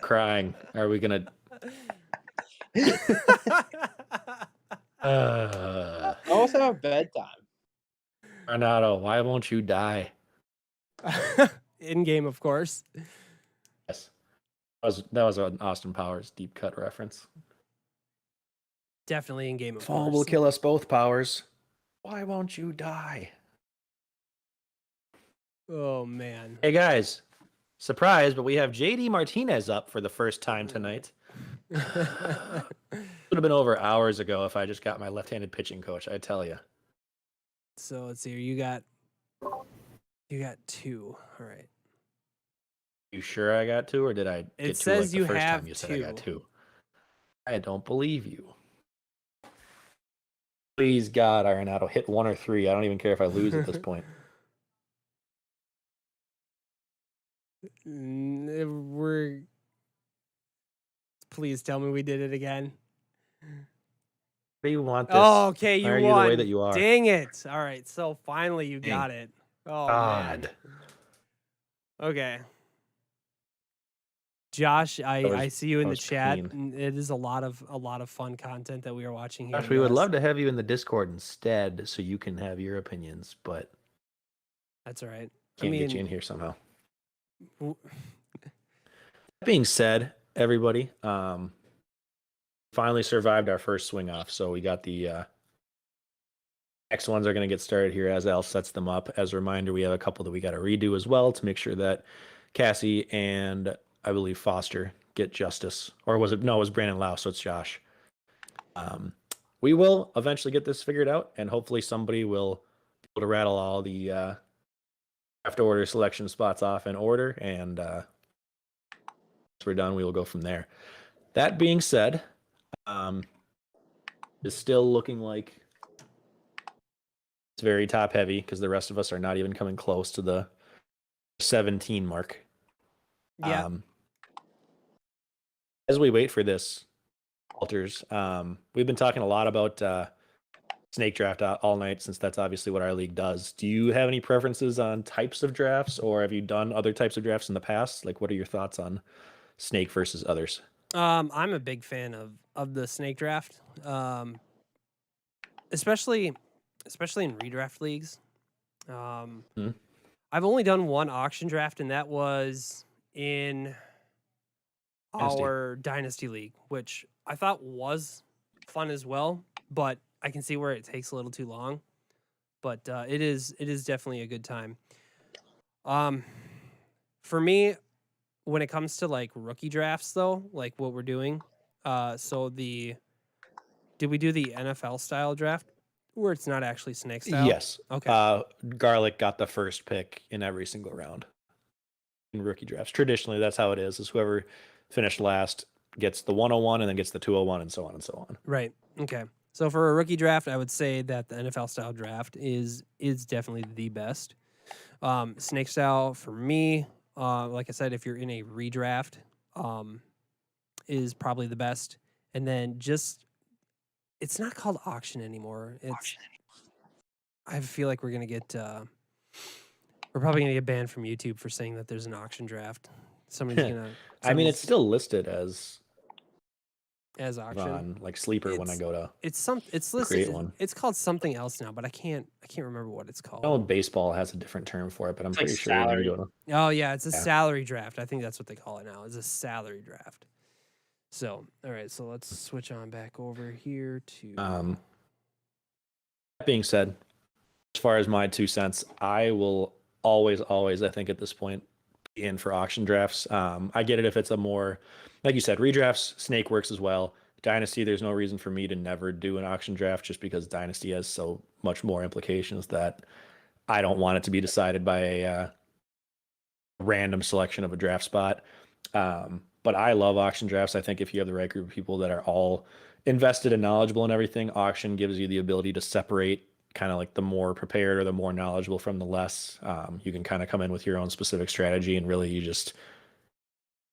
Crying. Are we gonna? I also have bedtime. Arenado, why won't you die? In game, of course. Yes. That was an Austin Powers deep cut reference. Definitely in Game of Fall Force. will kill us both, Powers. Why won't you die? Oh man. Hey guys, surprise! But we have JD Martinez up for the first time tonight. Would have been over hours ago if I just got my left-handed pitching coach. I tell you. So let's see. You got 2. All right. You sure I got 2, or did I? It get 2 says like the you first have time you said I got 2. 2. I don't believe you. Please God, Arenado, hit 1 or 3. I don't even care if I lose at this point. We're. Please tell me we did it again. Do you want this? Oh, okay, you Why are won. you the way that you are? Dang it! All right, so finally you Dang. got it. Oh God. man. Okay. Josh, I see you in that the was chat. clean. and It is a lot of fun content that we are watching here. Gosh, we would love to have you in the Discord instead, so you can have your opinions, but That's all right. can't get you in here somehow. w- That being said, everybody, finally survived our first swing off, so we got the next ones are going to get started here as Al sets them up. As a reminder, we have a couple that we got to redo as well to make sure that Cassie and I believe Foster get justice. Or was it? No, it was Brandon Lau, so it's Josh. We will eventually get this figured out, and hopefully somebody will be able to rattle all the draft order selection spots off in order, and once we're done, we will go from there. That being said, it's still looking like it's very top heavy because the rest of us are not even coming close to the 17 mark. Yeah. As we wait for this, Walters, we've been talking a lot about snake draft all night since that's obviously what our league does. Do you have any preferences on types of drafts, or have you done other types of drafts in the past? Like, what are your thoughts on snake versus others? I'm a big fan of the snake draft, especially in redraft leagues. I've only done one auction draft, and that was in our Dynasty League, which I thought was fun as well, but I can see where it takes a little too long. But it is definitely a good time. For me, when it comes to like rookie drafts, though, like what we're doing, did we do the NFL style draft where it's not actually snake style? Yes. Okay. Garlic got the first pick in every single round in rookie drafts. Traditionally, that's how it is whoever finished last gets the 101 and then gets the 201 and so on and so on. Right. Okay. So for a rookie draft, I would say that the NFL style draft is definitely the best. Snake style for me, like I said, if you're in a redraft, is probably the best. And then it's not called auction anymore. I feel like we're gonna get we're probably gonna get banned from YouTube for saying that there's an auction draft. Somebody's gonna. I mean, it's still listed as auction on like sleeper when I go to. It's listed. create one. It's called something else now, but I can't remember what it's called. I know baseball has a different term for it, but I'm It's like pretty sure when salary. you go to. Oh yeah, it's a salary draft. I think that's what they call it now. It's a salary draft. So all right, so let's switch on back over here to. That being said, as far as my 2 cents, I will always, I think at this point, be in for auction drafts. I get it if it's a more, like you said, redrafts, snake works as well. Dynasty, there's no reason for me to never do an auction draft just because Dynasty has so much more implications that I don't want it to be decided by a random selection of a draft spot. But I love auction drafts. I think if you have the right group of people that are all invested and knowledgeable in everything, auction gives you the ability to separate kind of like the more prepared or the more knowledgeable from the less. You can kind of come in with your own specific strategy, and really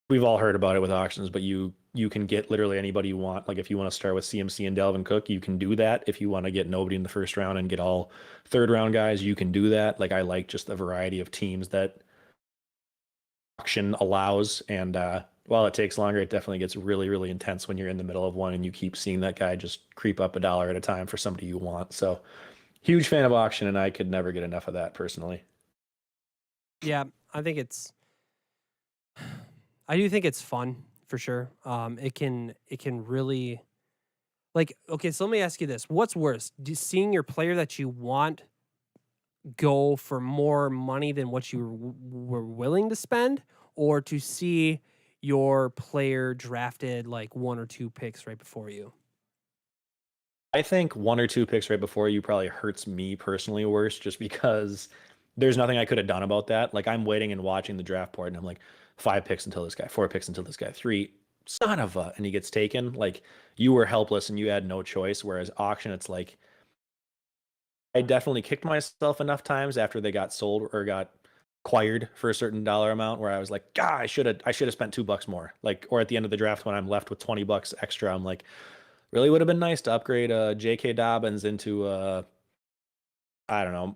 we've all heard about it with auctions, but you can get literally anybody you want. Like if you want to start with CMC and Delvin Cook, you can do that. If you want to get nobody in the first round and get all third round guys, you can do that. Like I like just the variety of teams that auction allows. And while it takes longer, it definitely gets really, really intense when you're in the middle of one and you keep seeing that guy just creep up $1 at a time for somebody you want. So huge fan of auction, and I could never get enough of that personally. Yeah, I think it's I do think it's fun for sure. It can really like okay. So let me ask you this: what's worse, seeing your player that you want go for more money than what you were willing to spend, or to see your player drafted like 1 or 2 picks right before you? I think 1 or 2 picks right before you probably hurts me personally worse, just because there's nothing I could have done about that. Like I'm waiting and watching the draft board, and I'm like 5 picks until this guy, 4 picks until this guy, 3, son of a, and he gets taken. Like you were helpless and you had no choice. Whereas auction, it's like I definitely kicked myself enough times after they got sold or got acquired for a certain dollar amount where I was like, God, I should have spent $2 more. Like, or at the end of the draft when I'm left with $20 extra, I'm like, really would have been nice to upgrade J.K. Dobbins into I don't know,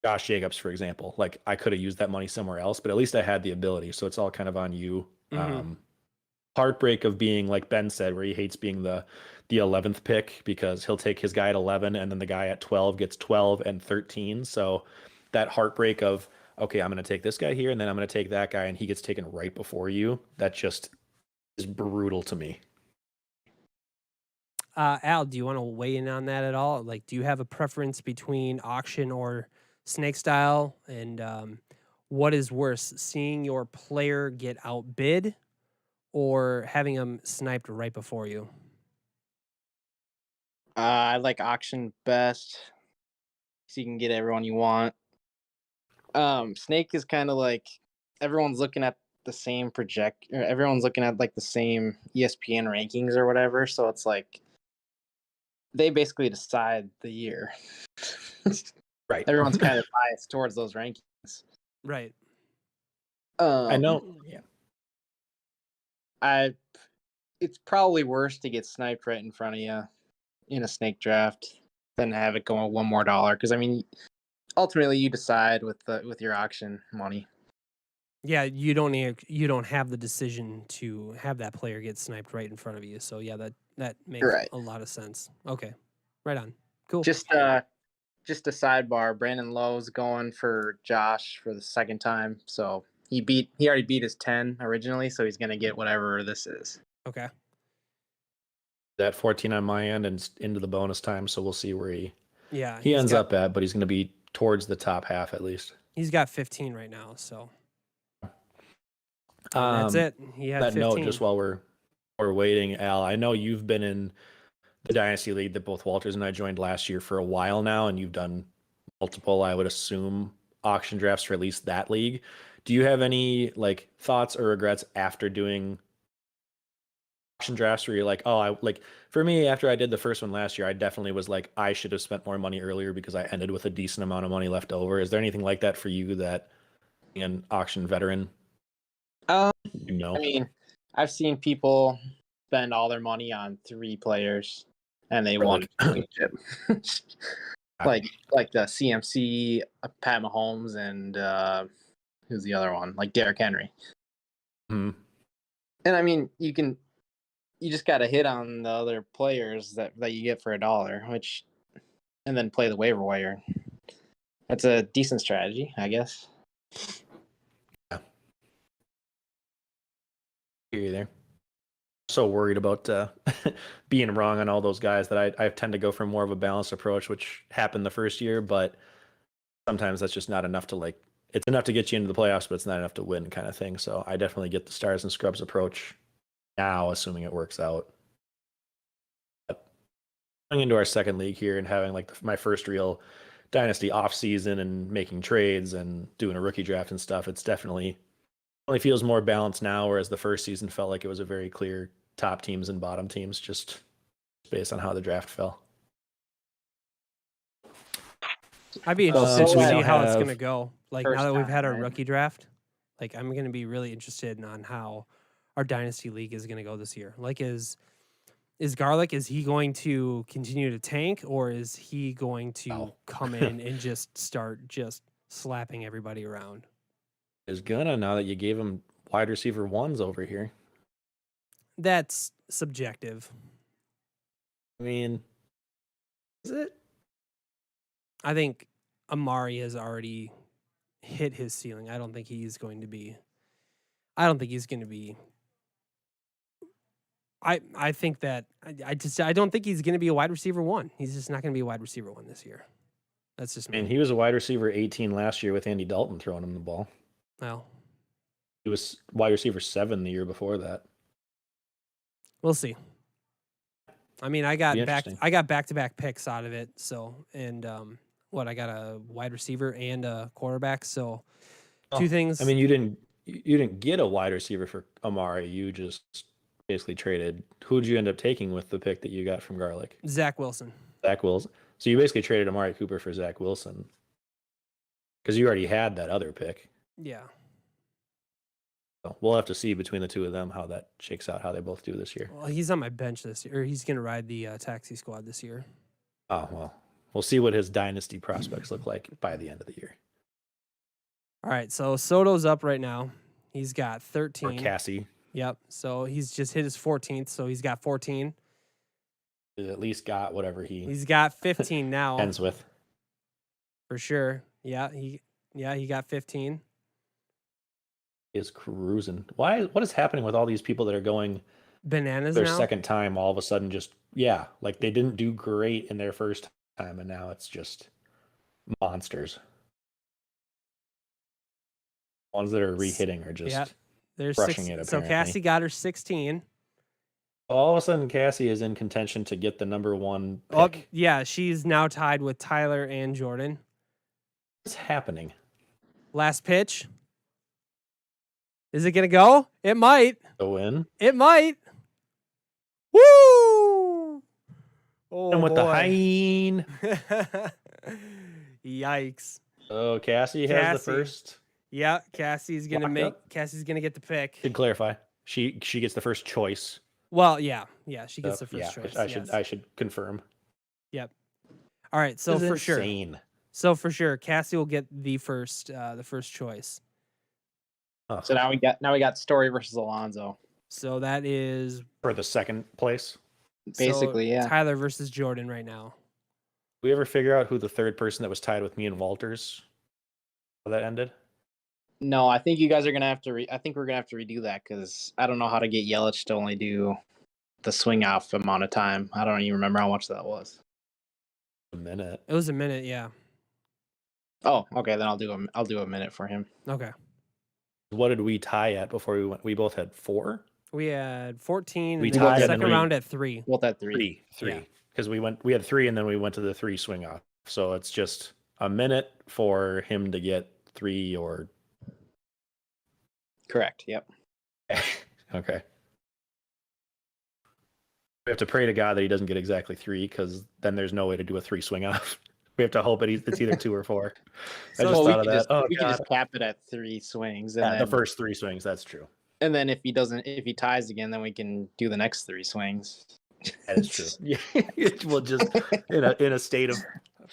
Josh Jacobs, for example. Like I could have used that money somewhere else, but at least I had the ability. So it's all kind of on you. Heartbreak of being like Ben said, where he hates being the 11th pick because he'll take his guy at 11 and then the guy at 12 gets 12 and 13. So that heartbreak of, okay, I'm going to take this guy here and then I'm going to take that guy and he gets taken right before you. That just is brutal to me. Al, do you want to weigh in on that at all? Like, do you have a preference between auction or snake style? And what is worse, seeing your player get outbid or having them sniped right before you? I like auction best, so you can get everyone you want. Snake is kind of like everyone's looking at the same or everyone's looking at like the same ESPN rankings or whatever. So it's like they basically decide the year. Right. Everyone's kind of biased towards those rankings. Right. I know. Yeah. It's probably worse to get sniped right in front of you in a snake draft than to have it going $1 more. Because I mean, ultimately you decide with your auction money. Yeah, you don't have the decision to have that player get sniped right in front of you. So yeah, that makes Right. a lot of sense. Okay. Right on. Cool. Just a sidebar. Brandon Lowe's going for Josh for the second time, so he already beat his 10 originally, so he's gonna get whatever this is. Okay. That 14 on my end and into the bonus time, so we'll see where he he's ends got, up at, but he's going to be towards the top half at least. He's got 15 right now, so that's it. He had that 15. note, just while we're waiting, Al, I know you've been in the Dynasty League that both Walters and I joined last year for a while now, and you've done multiple, I would assume, auction drafts for at least that league. Do you have any like thoughts or regrets after doing auction drafts where you're like, oh, for me, after I did the first one last year, I definitely was like, I should have spent more money earlier because I ended with a decent amount of money left over. Is there anything like that for you, that being an auction veteran? I mean, I've seen people spend all their money on 3 players and they won championship. like the CMC, Pat Mahomes, and who's the other one? Like Derrick Henry. Mm-hmm. And I mean, you just got to hit on the other players that you get for $1, and then play the waiver wire. That's a decent strategy, I guess. Yeah. Hear you there. So worried about being wrong on all those guys that I tend to go for more of a balanced approach, which happened the first year, but sometimes that's just not enough to like, it's enough to get you into the playoffs, but it's not enough to win kind of thing. So I definitely get the stars and scrubs approach now, assuming it works out. But going into our second league here and having like my first real Dynasty off season and making trades and doing a rookie draft and stuff, it's definitely feels more balanced now, whereas the first season felt like it was a very clear top teams and bottom teams just based on how the draft fell. I'd be interested So to see we how it's have- going to go. Like First now that we've time, had our right? rookie draft, like I'm going to be really interested on how our Dynasty League is going to go this year. Like is Garlic, is he going to continue to tank, or is he going to come in and just start just slapping everybody around? Is gonna, now that you gave him wide receiver ones over here. That's subjective. I mean, is it? I think Amari has already hit his ceiling. I don't think he's going to be I don't think he's going to be. I think that I don't think he's going to be a wide receiver 1. He's just not going to be a wide receiver 1 this year. That's just me. And he was a wide receiver 18 last year with Andy Dalton throwing him the ball. Well, He was wide receiver 7 the year before that. we'll see. I mean, I got Be interesting. back-to-back picks out of it. So, and I got a wide receiver and a quarterback. So, two things. I mean, you didn't get a wide receiver for Amari. You just basically traded. Who'd you end up taking with the pick that you got from Garlic? Zach Wilson. Zach Wilson. So you basically traded Amari Cooper for Zach Wilson because you already had that other pick. Yeah. So we'll have to see between the two of them how that shakes out, how they both do this year. Well, he's on my bench this year. Or he's going to ride the taxi squad this year. Oh, well, we'll see what his dynasty prospects look like by the end of the year. All right. So Soto's up right now. He's got 13. Or Cassie. Yep. So he's just hit his 14th. So he's got 14. He's at least got whatever He's got 15 now. ends with. For sure. Yeah. He got 15. Is cruising. What is happening with all these people that are going Bananas their now. second time all of a sudden like they didn't do great in their first time and now it's just monsters. Ones that are re-hitting are just There's crushing 6. it, So apparently. Cassie got her 16. all of a sudden Cassie is in contention to get the number 1 pick. Oh, yeah. She's now tied with Tyler and Jordan. What's happening? Last pitch. Is it going to go? It might. The win. It might. Woo! Oh, And with the boy. hind. Yikes. Oh, Cassie has Cassie. the first. Yeah, Cassie's gonna Locked up. Cassie's gonna get the pick. Should clarify. She gets the first choice. Well, yeah, she gets the first Yeah, choice. I should confirm. Yep. All right, so This is for sure. insane. So for sure, Cassie will get the first choice. Oh, So now we got Story versus Alonzo. So that is for the second place. Basically, yeah. Tyler versus Jordan right now. We ever figure out who the third person that was tied with me and Walters? How that ended? No, I think you guys are gonna have to. I think we're gonna have to redo that because I don't know how to get Yelich to only do the swing off amount of time. I don't even remember how much that was. A minute. It was a minute, yeah. Oh, okay. Then I'll do a minute for him. Okay. What did we tie at before we went? We both had 4. We had 14. We and then tied the and second then round at 3. Both at 3. 3. Yeah. Because we had 3 and then we went to the 3 swing off. So it's just a minute for him to get 3 or. Correct. Yep. Okay. We have to pray to God that he doesn't get exactly 3 because then there's no way to do a 3 swing off. We have to hope it's either 2 or 4. I So just we thought of could that. just, Oh, we could God. just cap it at 3 swings, and Yeah, then, the first 3 swings. That's true. and then if he ties again, then we can do the next 3 swings. That is true. Yeah, we'll just in a state of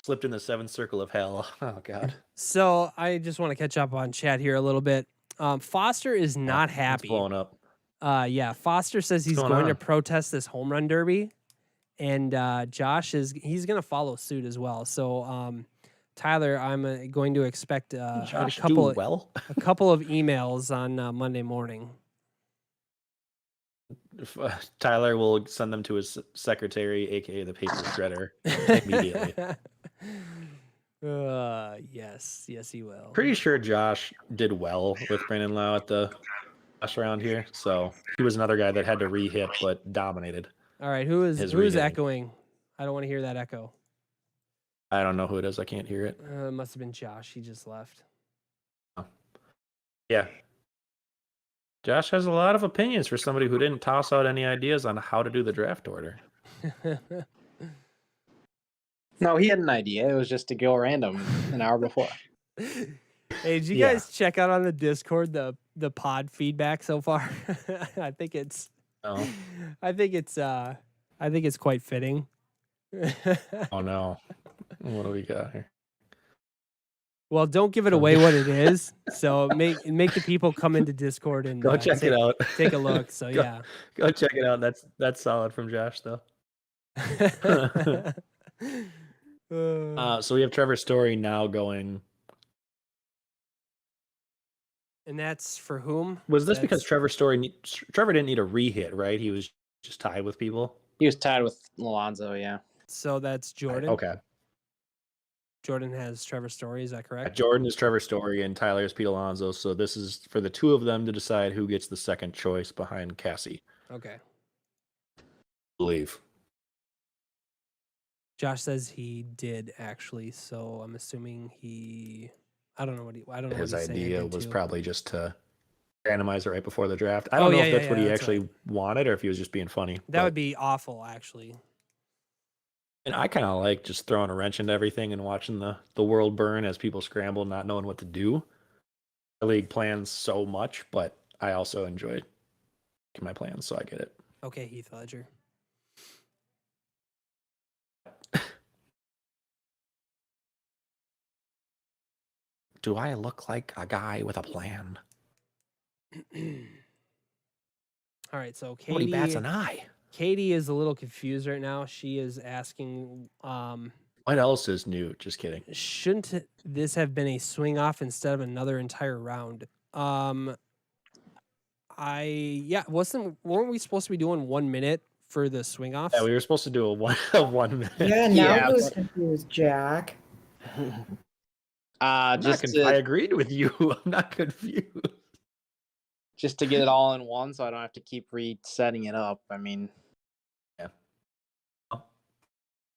slipped in the 7th circle of hell. Oh God. So I just want to catch up on chat here a little bit. Foster is not It's happy. blowing up. Yeah, Foster says he's What's going going to on? protest this home run derby, and Josh he's going to follow suit as well. So Tyler, I'm going to expect Josh a couple do well. a couple of emails on Monday morning. Tyler will send them to his secretary, aka the paper shredder, immediately. Yes, he will. Pretty sure Josh did well with Brandon Lau at the last round here. So he was another guy that had to re-hit but dominated. All right, who is his re-hitting. echoing? I don't want to hear that echo. I don't know who it is. I can't hear it. It must have been Josh. He just left. Yeah. Josh has a lot of opinions for somebody who didn't toss out any ideas on how to do the draft order. No, he had an idea. It was just to go random an hour before. Hey, did you Yeah. guys check out on the Discord the pod feedback so far? I think it's Oh, I think it's quite fitting. oh no. What do we got here? Well, don't give it away what it is. So make the people come into Discord and Go check it out. take a look. So Go- yeah. Go check it out. That's solid from Josh though. So we have Trevor Story now going And that's for whom? Was this because That's- Trevor didn't need a re-hit, right? He was just tied with people. He was tied with Alonzo, yeah. So that's Jordan. Okay. Jordan has Trevor Story. Is that correct? Jordan is Trevor Story and Tyler is Pete Alonso. So this is for the two of them to decide who gets the second choice behind Cassie. Okay. I believe. Josh says he did actually, so I'm assuming he. I don't know what His he's saying idea again, was too. probably just to randomize it right before the draft. I don't know if that's what he actually wanted or if he was just being funny. That would be awful, actually. And I kind of like just throwing a wrench into everything and watching the world burn as people scramble, not knowing what to do. The league plans so much, but I also enjoy making my plans, so I get it. Okay, Heath Ledger. Do I look like a guy with a plan? All right, so Nobody bats Katie. an eye. Katie is a little confused right now. She is asking, What else is new? Just kidding. shouldn't this have been a swing off instead of another entire round? Weren't we supposed to be doing 1 minute for the swing offs? Yeah, we were supposed to do a 1 minute. Yeah, now Yeah, who's confused, Jack? I Just agreed with you. I'm not confused. just to get it all in one, so I don't have to keep resetting it up. I mean,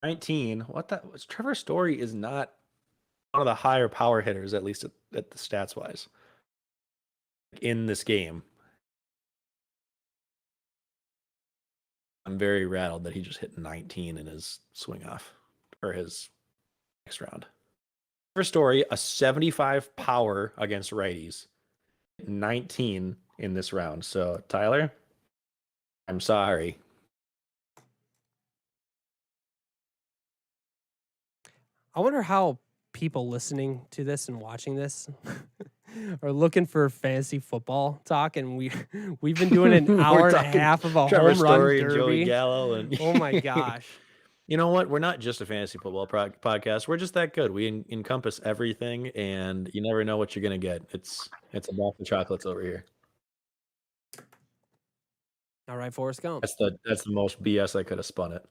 19. What that was? Trevor Story is not one of the higher power hitters, at least at the stats wise, in this game. I'm very rattled that he just hit 19 in his swing off or his next round. Trevor Story, a 75 power against righties, 19 in this round. So Tyler, I'm sorry. I wonder how people listening to this and watching this are looking for fantasy football talk, and we've been doing an hour and a half of a Trevor home run Story and Joey derby. Gallo, and Oh my gosh! You know what? We're not just a fantasy football podcast. We're just that good. We encompass everything, and you never know what you're gonna get. It's a box of chocolates over here. All right, Forrest Gump. That's the most BS I could have spun it.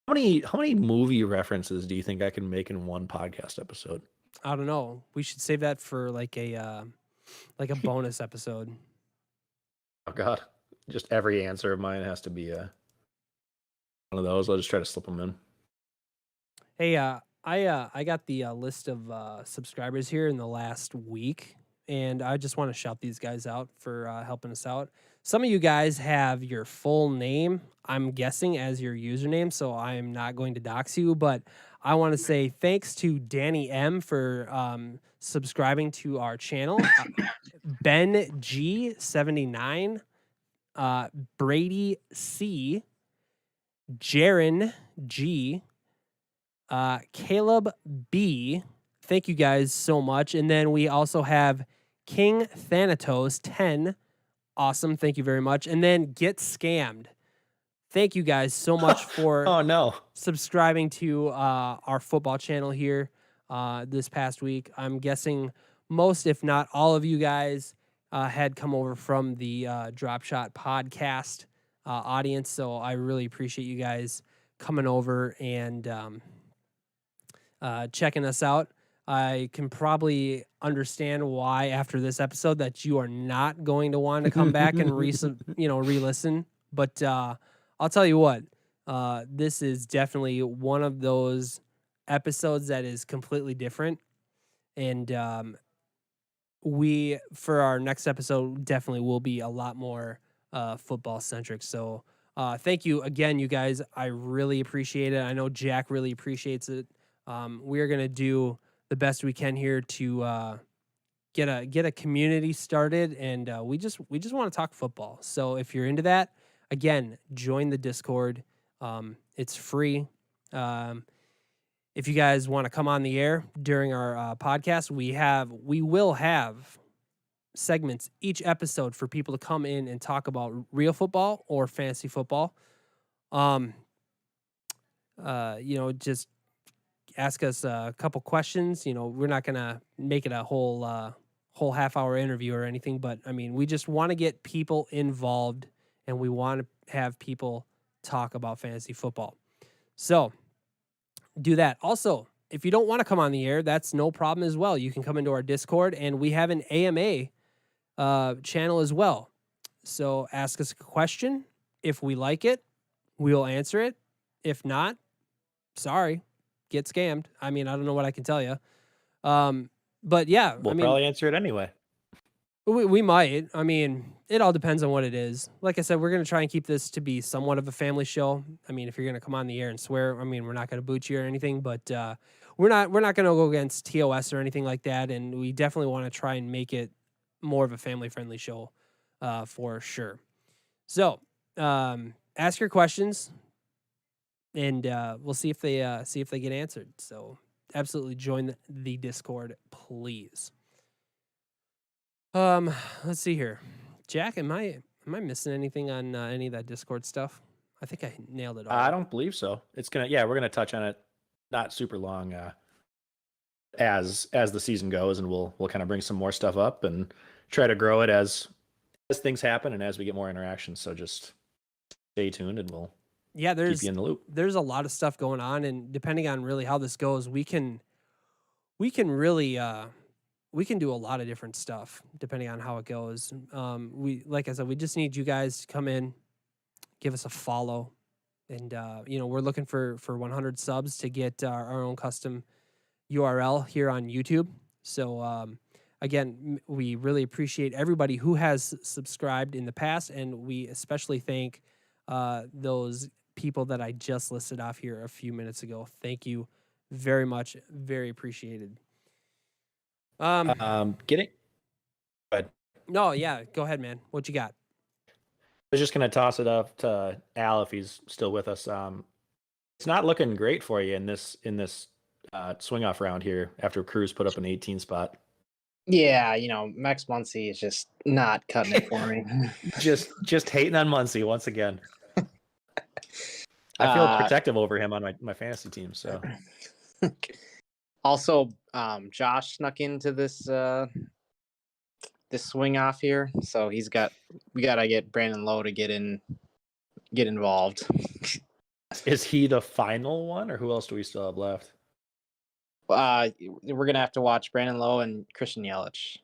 How many movie references do you think I can make in one podcast episode? I don't know. We should save that for like a bonus episode. Oh God! Just every answer of mine has to be one of those. I'll just try to slip them in. Hey, I got the list of subscribers here in the last week, and I just want to shout these guys out for helping us out. Some of you guys have your full name, I'm guessing, as your username, so I'm not going to dox you, but I want to say thanks to Danny M for subscribing to our channel, Ben G79, Brady C, Jaron G, Caleb B. Thank you guys so much. And then we also have King Thanatos 10. Awesome. Thank you very much. And then Get Scammed. Thank you guys so much for Oh no! subscribing to our football channel here this past week. I'm guessing most, if not all of you guys had come over from the Drop Shot podcast audience. So I really appreciate you guys coming over and checking us out. I can probably understand why after this episode that you are not going to want to come back and re-listen. But I'll tell you what, this is definitely one of those episodes that is completely different. And we, for our next episode, definitely will be a lot more football centric. So thank you again, you guys. I really appreciate it. I know Jack really appreciates it. We're going to do the best we can here to get a community started, and we just want to talk football. So if you're into that, again, join the Discord. It's free. If you guys want to come on the air during our podcast, we will have segments each episode for people to come in and talk about real football or fantasy football. Just ask us a couple questions. We're not gonna make it a whole whole half-hour interview or anything, but I mean, we just want to get people involved and we want to have people talk about fantasy football. So do that. Also, if you don't want to come on the air, that's no problem as well. You can come into our Discord, and we have an AMA channel as well. So ask us a question. If we like it, we'll answer it. If not, sorry, get scammed. I mean, I don't know what I can tell you. But yeah, We'll I mean, probably answer it anyway. we might. I mean, it all depends on what it is. Like I said, we're going to try and keep this to be somewhat of a family show. I mean, if you're going to come on the air and swear, I mean, we're not going to boot you or anything, but we're not going to go against TOS or anything like that. And we definitely want to try and make it more of a family friendly show for sure. So ask your questions and we'll see if they get answered. So absolutely join the Discord, please. Let's see here. Jack, am I missing anything on any of that Discord stuff? I think I nailed it all. I don't believe so. We're gonna touch on it not super long as the season goes, and we'll kind of bring some more stuff up and try to grow it as things happen and as we get more interaction. So just stay tuned and we'll keep you in the loop. There's a lot of stuff going on, and depending on really how this goes, we can really we can do a lot of different stuff depending on how it goes. Like I said, we just need you guys to come in, give us a follow, and we're looking for 100 subs to get our own custom URL here on YouTube. So again, we really appreciate everybody who has subscribed in the past, and we especially thank those people that I just listed off here a few minutes ago. Thank you very much. Very appreciated. Getting. But No, yeah, go ahead, man. What you got? I was just gonna toss it up to Al if he's still with us. It's not looking great for you in this swing off round here after Cruz put up an 18 spot. Yeah, Max Muncy is just not cutting it for me. just hating on Muncie once again. I feel protective over him on my fantasy team. So also, Josh snuck into this swing off here, so we gotta get Brandon Lowe to get involved. is he the final one, or who else do we still have left? We're gonna have to watch Brandon Lowe and Christian Yelich.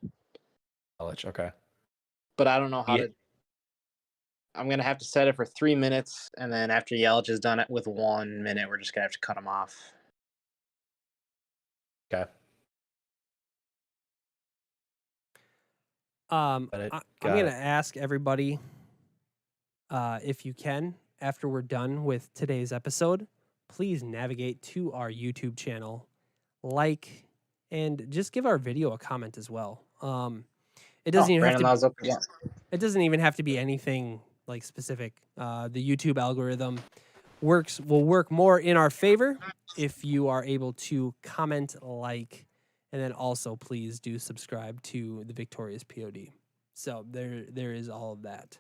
Okay. But I don't know how to. I'm gonna have to set it for 3 minutes, and then after Yelich is done it with 1 minute, we're just gonna have to cut him off. Okay. I'm going to ask everybody if you can, after we're done with today's episode, please navigate to our YouTube channel, like, and just give our video a comment as well. It doesn't even it doesn't even have to be anything like specific. The YouTube algorithm will work more in our favor if you are able to comment, like, and then also please do subscribe to the Victorious POD. So there is all of that.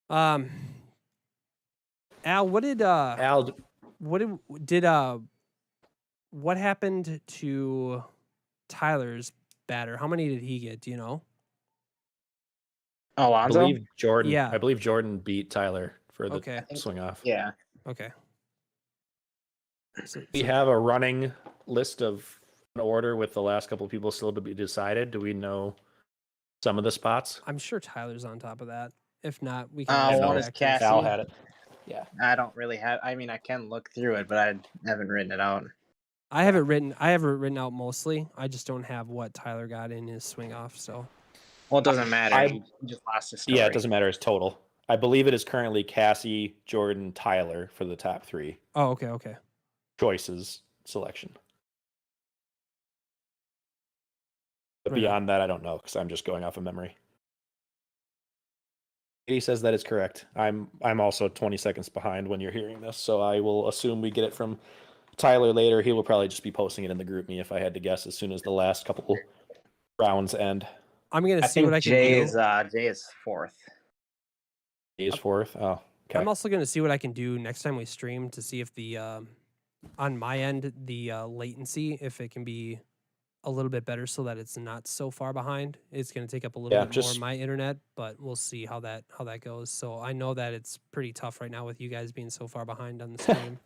Al, what happened to Tyler's batter? How many did he get? Do you know? Oh, I believe Jordan. Yeah. I believe Jordan beat Tyler for the swing off. Yeah. Okay. So we have a running list of an order with the last couple of people still to be decided. Do we know some of the spots? I'm sure Tyler's on top of that. If not, we can. One is Cassie. Al had it. Yeah. I don't really have. I mean, I can look through it, but I haven't written it out. I have it written out mostly. I just don't have what Tyler got in his swing off. So. Well, it doesn't matter. He just lost his story. Yeah, it doesn't matter. It's total. I believe it is currently Cassie, Jordan, Tyler for the top 3. Oh, okay. Choices selection. But beyond that, I don't know because I'm just going off of memory. He says that is correct. I'm also 20 seconds behind when you're hearing this, so I will assume we get it from Tyler later. He will probably just be posting it in the group me if I had to guess as soon as the last couple rounds end. I'm gonna see what I can do. Jay is 4th. Jay is 4th. Oh, okay. I'm also gonna see what I can do next time we stream to see if the on my end the latency, if it can be a little bit better so that it's not so far behind. It's going to take up a little bit more of my internet, but we'll see how that goes. So I know that it's pretty tough right now with you guys being so far behind on the stream.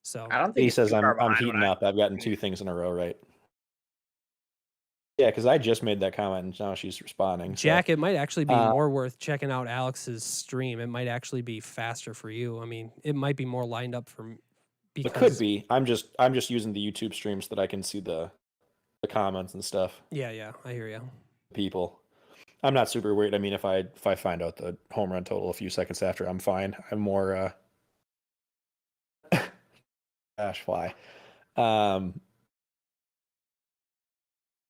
So I don't think He it's says too far I'm behind heating when I- up. I've gotten 2 things in a row right. Yeah, because I just made that comment and now she's responding. Jack, so. it might actually be more worth checking out Alex's stream. It might actually be faster for you. I mean, it might be more lined up for because It could be. I'm just using the YouTube stream so that I can see the comments and stuff. Yeah, I hear you. People. I'm not super worried. I mean, if I find out the home run total a few seconds after, I'm fine. I'm more gosh, why?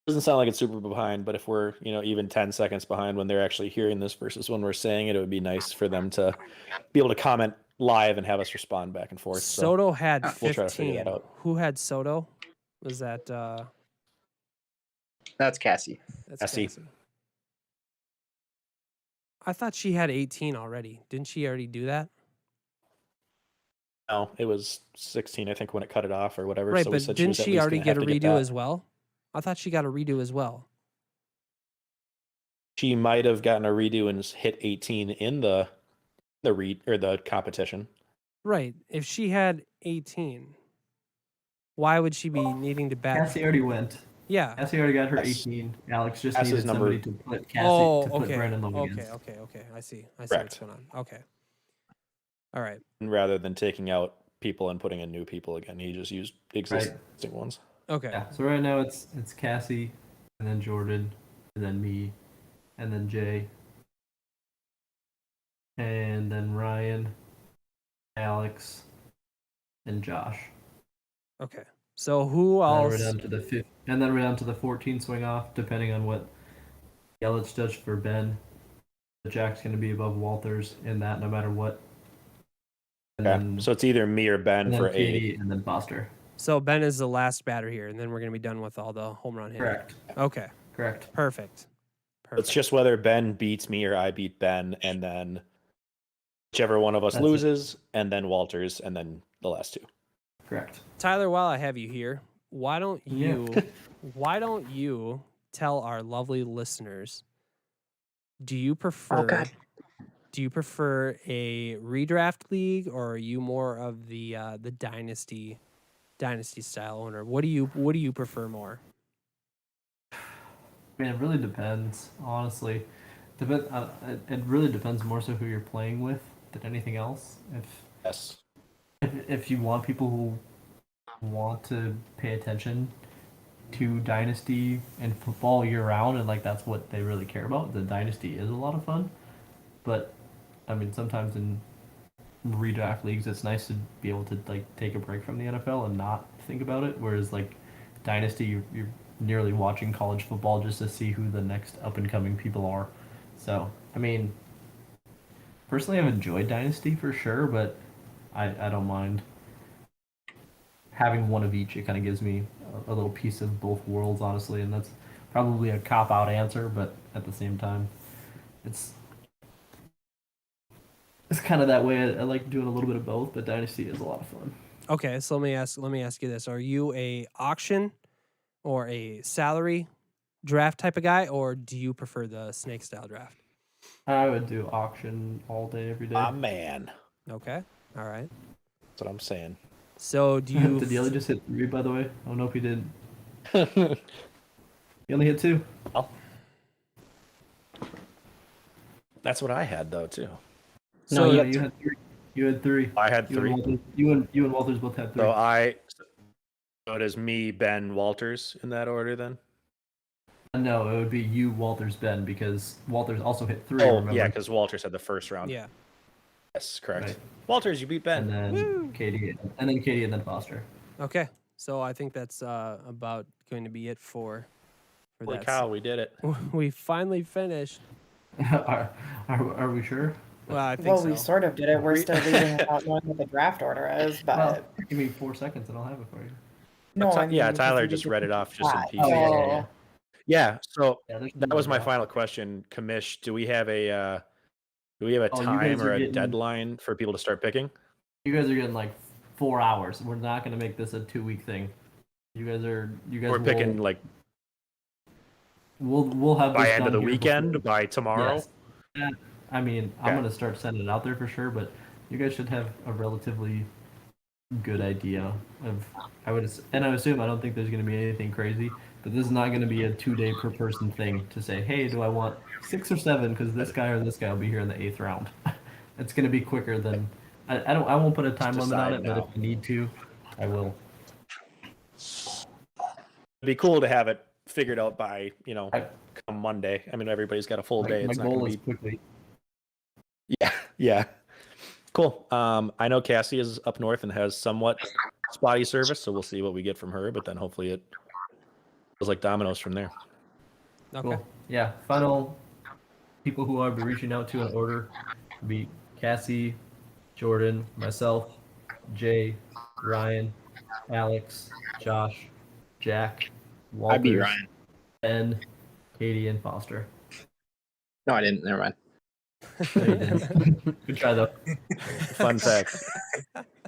Doesn't sound like it's super behind, but if we're, even 10 seconds behind when they're actually hearing this versus when we're saying it, it would be nice for them to be able to comment live and have us respond back and forth. Soto had 15. We'll try to figure that out. Who had Soto? Was that That's Cassie. that's Cassie. Cassie. I thought she had 18 already. Didn't she already do that? No, it was 16, I think, when it cut it off or whatever. Right, so we but said didn't was at she least already gonna get have a to get redo that. as well? I thought she got a redo as well. She might have gotten a redo and hit 18 in the the competition. Right. If she had 18, why would she be needing to bat? Cassie already went. Yeah. Cassie already got her Yes. 18. Alex just Cassie's needed number- somebody to put Cassie Oh, to put okay. Brandon Lowe Okay, against. okay. I see Correct. what's going on. Okay. All right. Rather than taking out people and putting in new people again, he just used existing ones. Okay. Yeah. So right now it's Cassie, and then Jordan, and then me, and then Jay, and then Ryan, Alex, and Josh. Okay. So who And then else? we're down to the and then we're down to the 14 swing off, depending on what Yelich does for Ben. The Jack's going to be above Walters in that, no matter what. And Okay. then, So it's either me or Ben and then for Katie, 8. and then Foster. So Ben is the last batter here, and then we're gonna be done with all the home run hitting. Correct. Okay. Correct. Perfect. It's just whether Ben beats me or I beat Ben, and then whichever one of us That's it. loses, and then Walters, and then the last 2. Correct. Tyler, while I have you here, why don't you tell our lovely listeners, do you prefer a redraft league, or are you more of the dynasty style owner? What do you prefer more? I mean, it really depends, honestly. It really depends more so who you're playing with than anything else. Yes. If you want people who want to pay attention to Dynasty and football year round, and like that's what they really care about, the Dynasty is a lot of fun. But I mean, sometimes in redraft leagues, it's nice to be able to like take a break from the NFL and not think about it. Whereas like Dynasty, you're nearly watching college football just to see who the next up and coming people are. So I mean, personally, I've enjoyed Dynasty for sure, but I don't mind having one of each. It kind of gives me a little piece of both worlds, honestly, and that's probably a cop-out answer, but at the same time, it's kind of that way. I like doing a little bit of both, but Dynasty is a lot of fun. Okay, so let me ask you this: are you a auction or a salary draft type of guy, or do you prefer the snake style draft? I would do auction all day, every day. My man. Okay, all right. That's what I'm saying. So do you? Did Yelly just hit 3, by the way? I don't know if he did. He only hit 2. Well, that's what I had though too. So No, you had 3. You had 3. I had 3. You and Walters both had 3. So it is me, Ben, Walters in that order then. No, it would be you, Walters, Ben, because Walters also hit 3. Oh remember? yeah, because Walters had the first round. yeah. Yes, correct. Right. Walters, you beat Ben. And then Woo! Katie, and then Foster. Okay, so I think that's about going to be it for Holy that. cow, we did it. We finally finished. are we sure? Well, I think Well, so. we sort of did it. We're still leaving without knowing what the draft order is, but Well, give me 4 seconds and I'll have it for you. no, I mean, Yeah, because Tyler we just did read the it off just in draft. pieces. Oh. Yeah, so Yeah, there's that no was my draft. final question. Commish, do we have a Oh, you guys time or are a getting- deadline for people to start picking? You guys are getting like 4 hours. We're not gonna make this a 2-week thing. You guys We're will- picking like We'll have By this end of done the here weekend, before- by tomorrow. Yes. I mean, I'm Okay. gonna start sending it out there for sure, but you guys should have a relatively good idea of. I would assume I don't think there's gonna be anything crazy, but this is not gonna be a 2-day per person thing to say, hey, do I want 6 or 7 because this guy or this guy will be here in the 8th round. It's gonna be quicker than I won't put a time limit on decide it, but if now. I need to, I will. It'd be cool to have it figured out by, I- come Monday. I mean, everybody's got a full day. My It's not goal going is to be. quickly. Yeah. Cool. I know Cassie is up north and has somewhat spotty service, so we'll see what we get from her, but then hopefully it feels like dominoes from there. Okay. Cool. Yeah. Final people who I'll be reaching out to in order would be Cassie, Jordan, myself, Jay, Ryan, Alex, Josh, Jack, Walters, I beat Ryan. Ben, Katie, and Foster. No, I didn't. Never mind. No, you didn't. Good try though. Fun fact.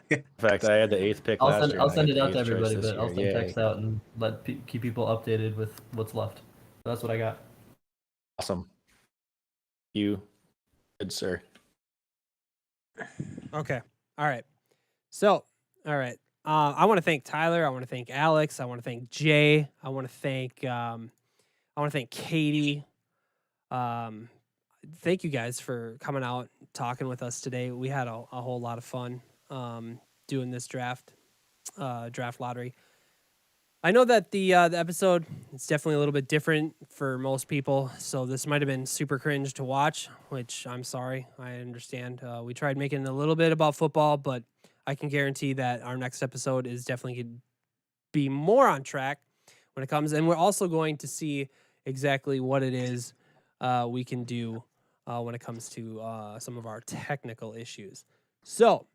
In fact, I had the 8th pick last year. I'll and I send got it the out to 8th choice everybody, this but I'll year. send text Yay. out and keep people updated with what's left. So that's what I got. Awesome. You, good sir. Okay. All right. So, all right. I want to thank Tyler. I want to thank Alex. I want to thank Jay. I want to thank Katie. Thank you guys for coming out, talking with us today. We had a whole lot of fun doing this draft lottery. I know that the episode is definitely a little bit different for most people, so this might have been super cringe to watch, which I'm sorry. I understand. We tried making it a little bit about football, but I can guarantee that our next episode is definitely going to be more on track when it comes. And we're also going to see exactly what it is we can do when it comes to some of our technical issues. So,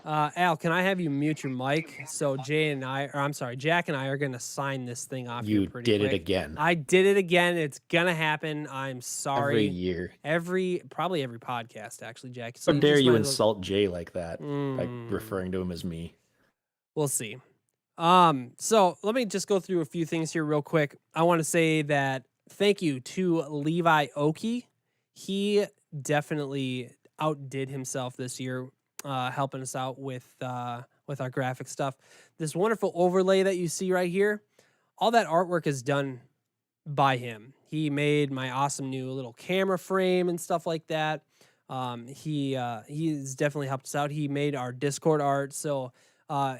Al, can I have you mute your mic? So Jack and I are going to sign this thing off You here pretty did quick. it again. I did it again. It's going to happen. I'm sorry. Every year. Probably every podcast, actually, Jack. How dare just you might as well- insult Jay like that by Mm. referring to him as me? We'll see. So let me just go through a few things here real quick. I want to say that thank you to Levi Oki. He definitely outdid himself this year, helping us out with our graphic stuff. This wonderful overlay that you see right here, all that artwork is done by him. He made my awesome new little camera frame and stuff like that. He's definitely helped us out. He made our Discord art. So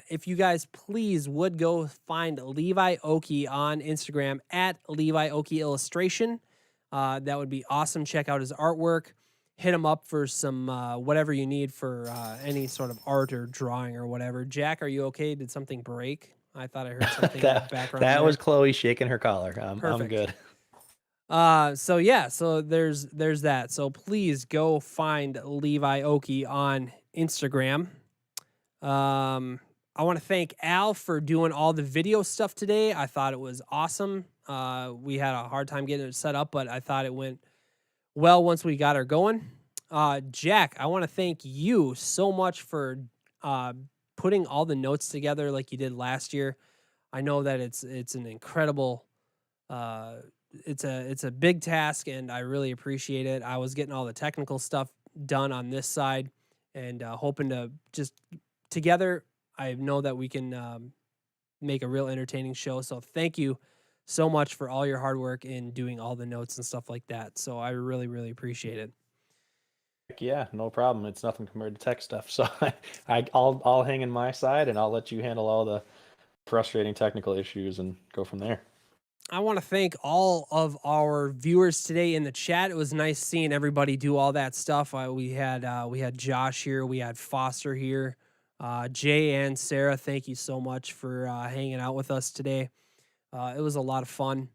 if you guys please would go find Levi Oki on Instagram at Levi Oki Illustration. That would be awesome. Check out his artwork. Hit him up for some whatever you need for any sort of art or drawing or whatever. Jack, are you okay? Did something break? I thought I heard something in the background. That there. was Chloe shaking her collar. I'm Perfect. good. So yeah, so there's that. So please go find Levi Oki on Instagram. I want to thank Al for doing all the video stuff today. I thought it was awesome. We had a hard time getting it set up, but I thought it went well once we got her going. Jack, I want to thank you so much for putting all the notes together like you did last year. I know that it's an incredible it's a big task, and I really appreciate it. I was getting all the technical stuff done on this side, and hoping to just together, I know that we can make a real entertaining show. So thank you so much for all your hard work in doing all the notes and stuff like that. So I really, really appreciate it. Heck yeah, no problem. It's nothing compared to tech stuff. So I'll hang in my side, and I'll let you handle all the frustrating technical issues and go from there. I want to thank all of our viewers today in the chat. It was nice seeing everybody do all that stuff. We had Josh here, we had Foster here, Jay and Sarah. Thank you so much for hanging out with us today. It was a lot of fun.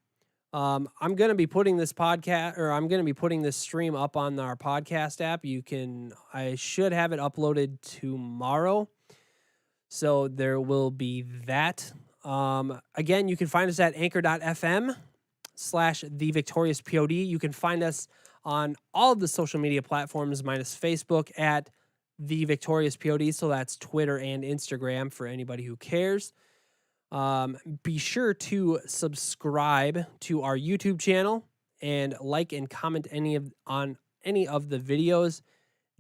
I'm going to be putting this stream up on our podcast app. I should have it uploaded tomorrow. So there will be that. Again, you can find us at anchor.fm/thevictoriouspod. You can find us on all of the social media platforms minus Facebook at The Victorious POD. So that's Twitter and Instagram for anybody who cares. Be sure to subscribe to our YouTube channel and like and comment on any of the videos.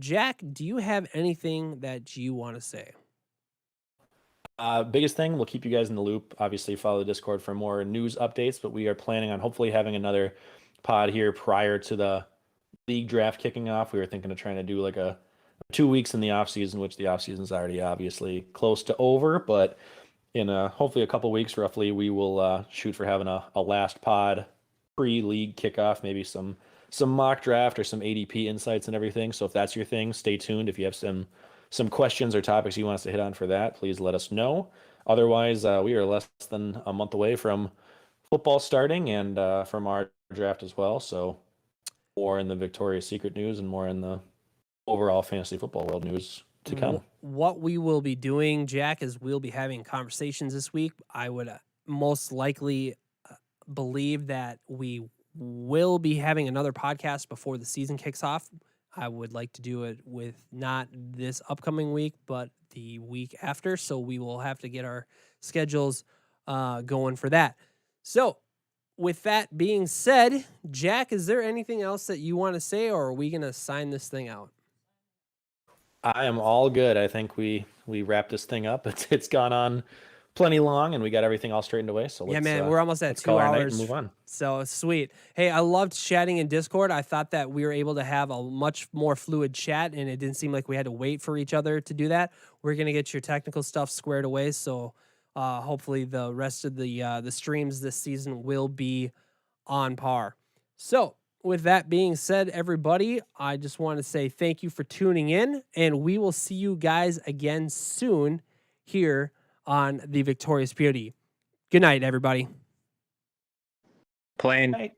Jack, do you have anything that you want to say? Biggest thing, we'll keep you guys in the loop. Obviously, follow the Discord for more news updates, but we are planning on hopefully having another pod here prior to the league draft kicking off. We were thinking of trying to do like a 2 weeks in the off season, which the off season is already obviously close to over, but in hopefully a couple weeks roughly, we will shoot for having a last pod pre-league kickoff, maybe some mock draft or some ADP insights and everything. So if that's your thing, stay tuned. If you have some questions or topics you want us to hit on for that, please let us know. Otherwise, we are less than a month away from football starting and from our draft as well. So more in the Victoria's Secret news and more in the overall fantasy football world news to come. What we will be doing, Jack, is we'll be having conversations this week. I would most likely believe that we will be having another podcast before the season kicks off. I would like to do it with not this upcoming week, but the week after. So we will have to get our schedules going for that. So with that being said, Jack, is there anything else that you want to say, or are we going to sign this thing out? I am all good. I think we wrapped this thing up. It's gone on plenty long, and we got everything all straightened away. So yeah, man, we're almost at 2 call our night hours. and move on. So sweet. Hey, I loved chatting in Discord. I thought that we were able to have a much more fluid chat, and it didn't seem like we had to wait for each other to do that. We're gonna get your technical stuff squared away. So hopefully the rest of the streams this season will be on par. So with that being said, everybody, I just want to say thank you for tuning in, and we will see you guys again soon here on the Victorious POD. Good night, everybody. Playing. Night.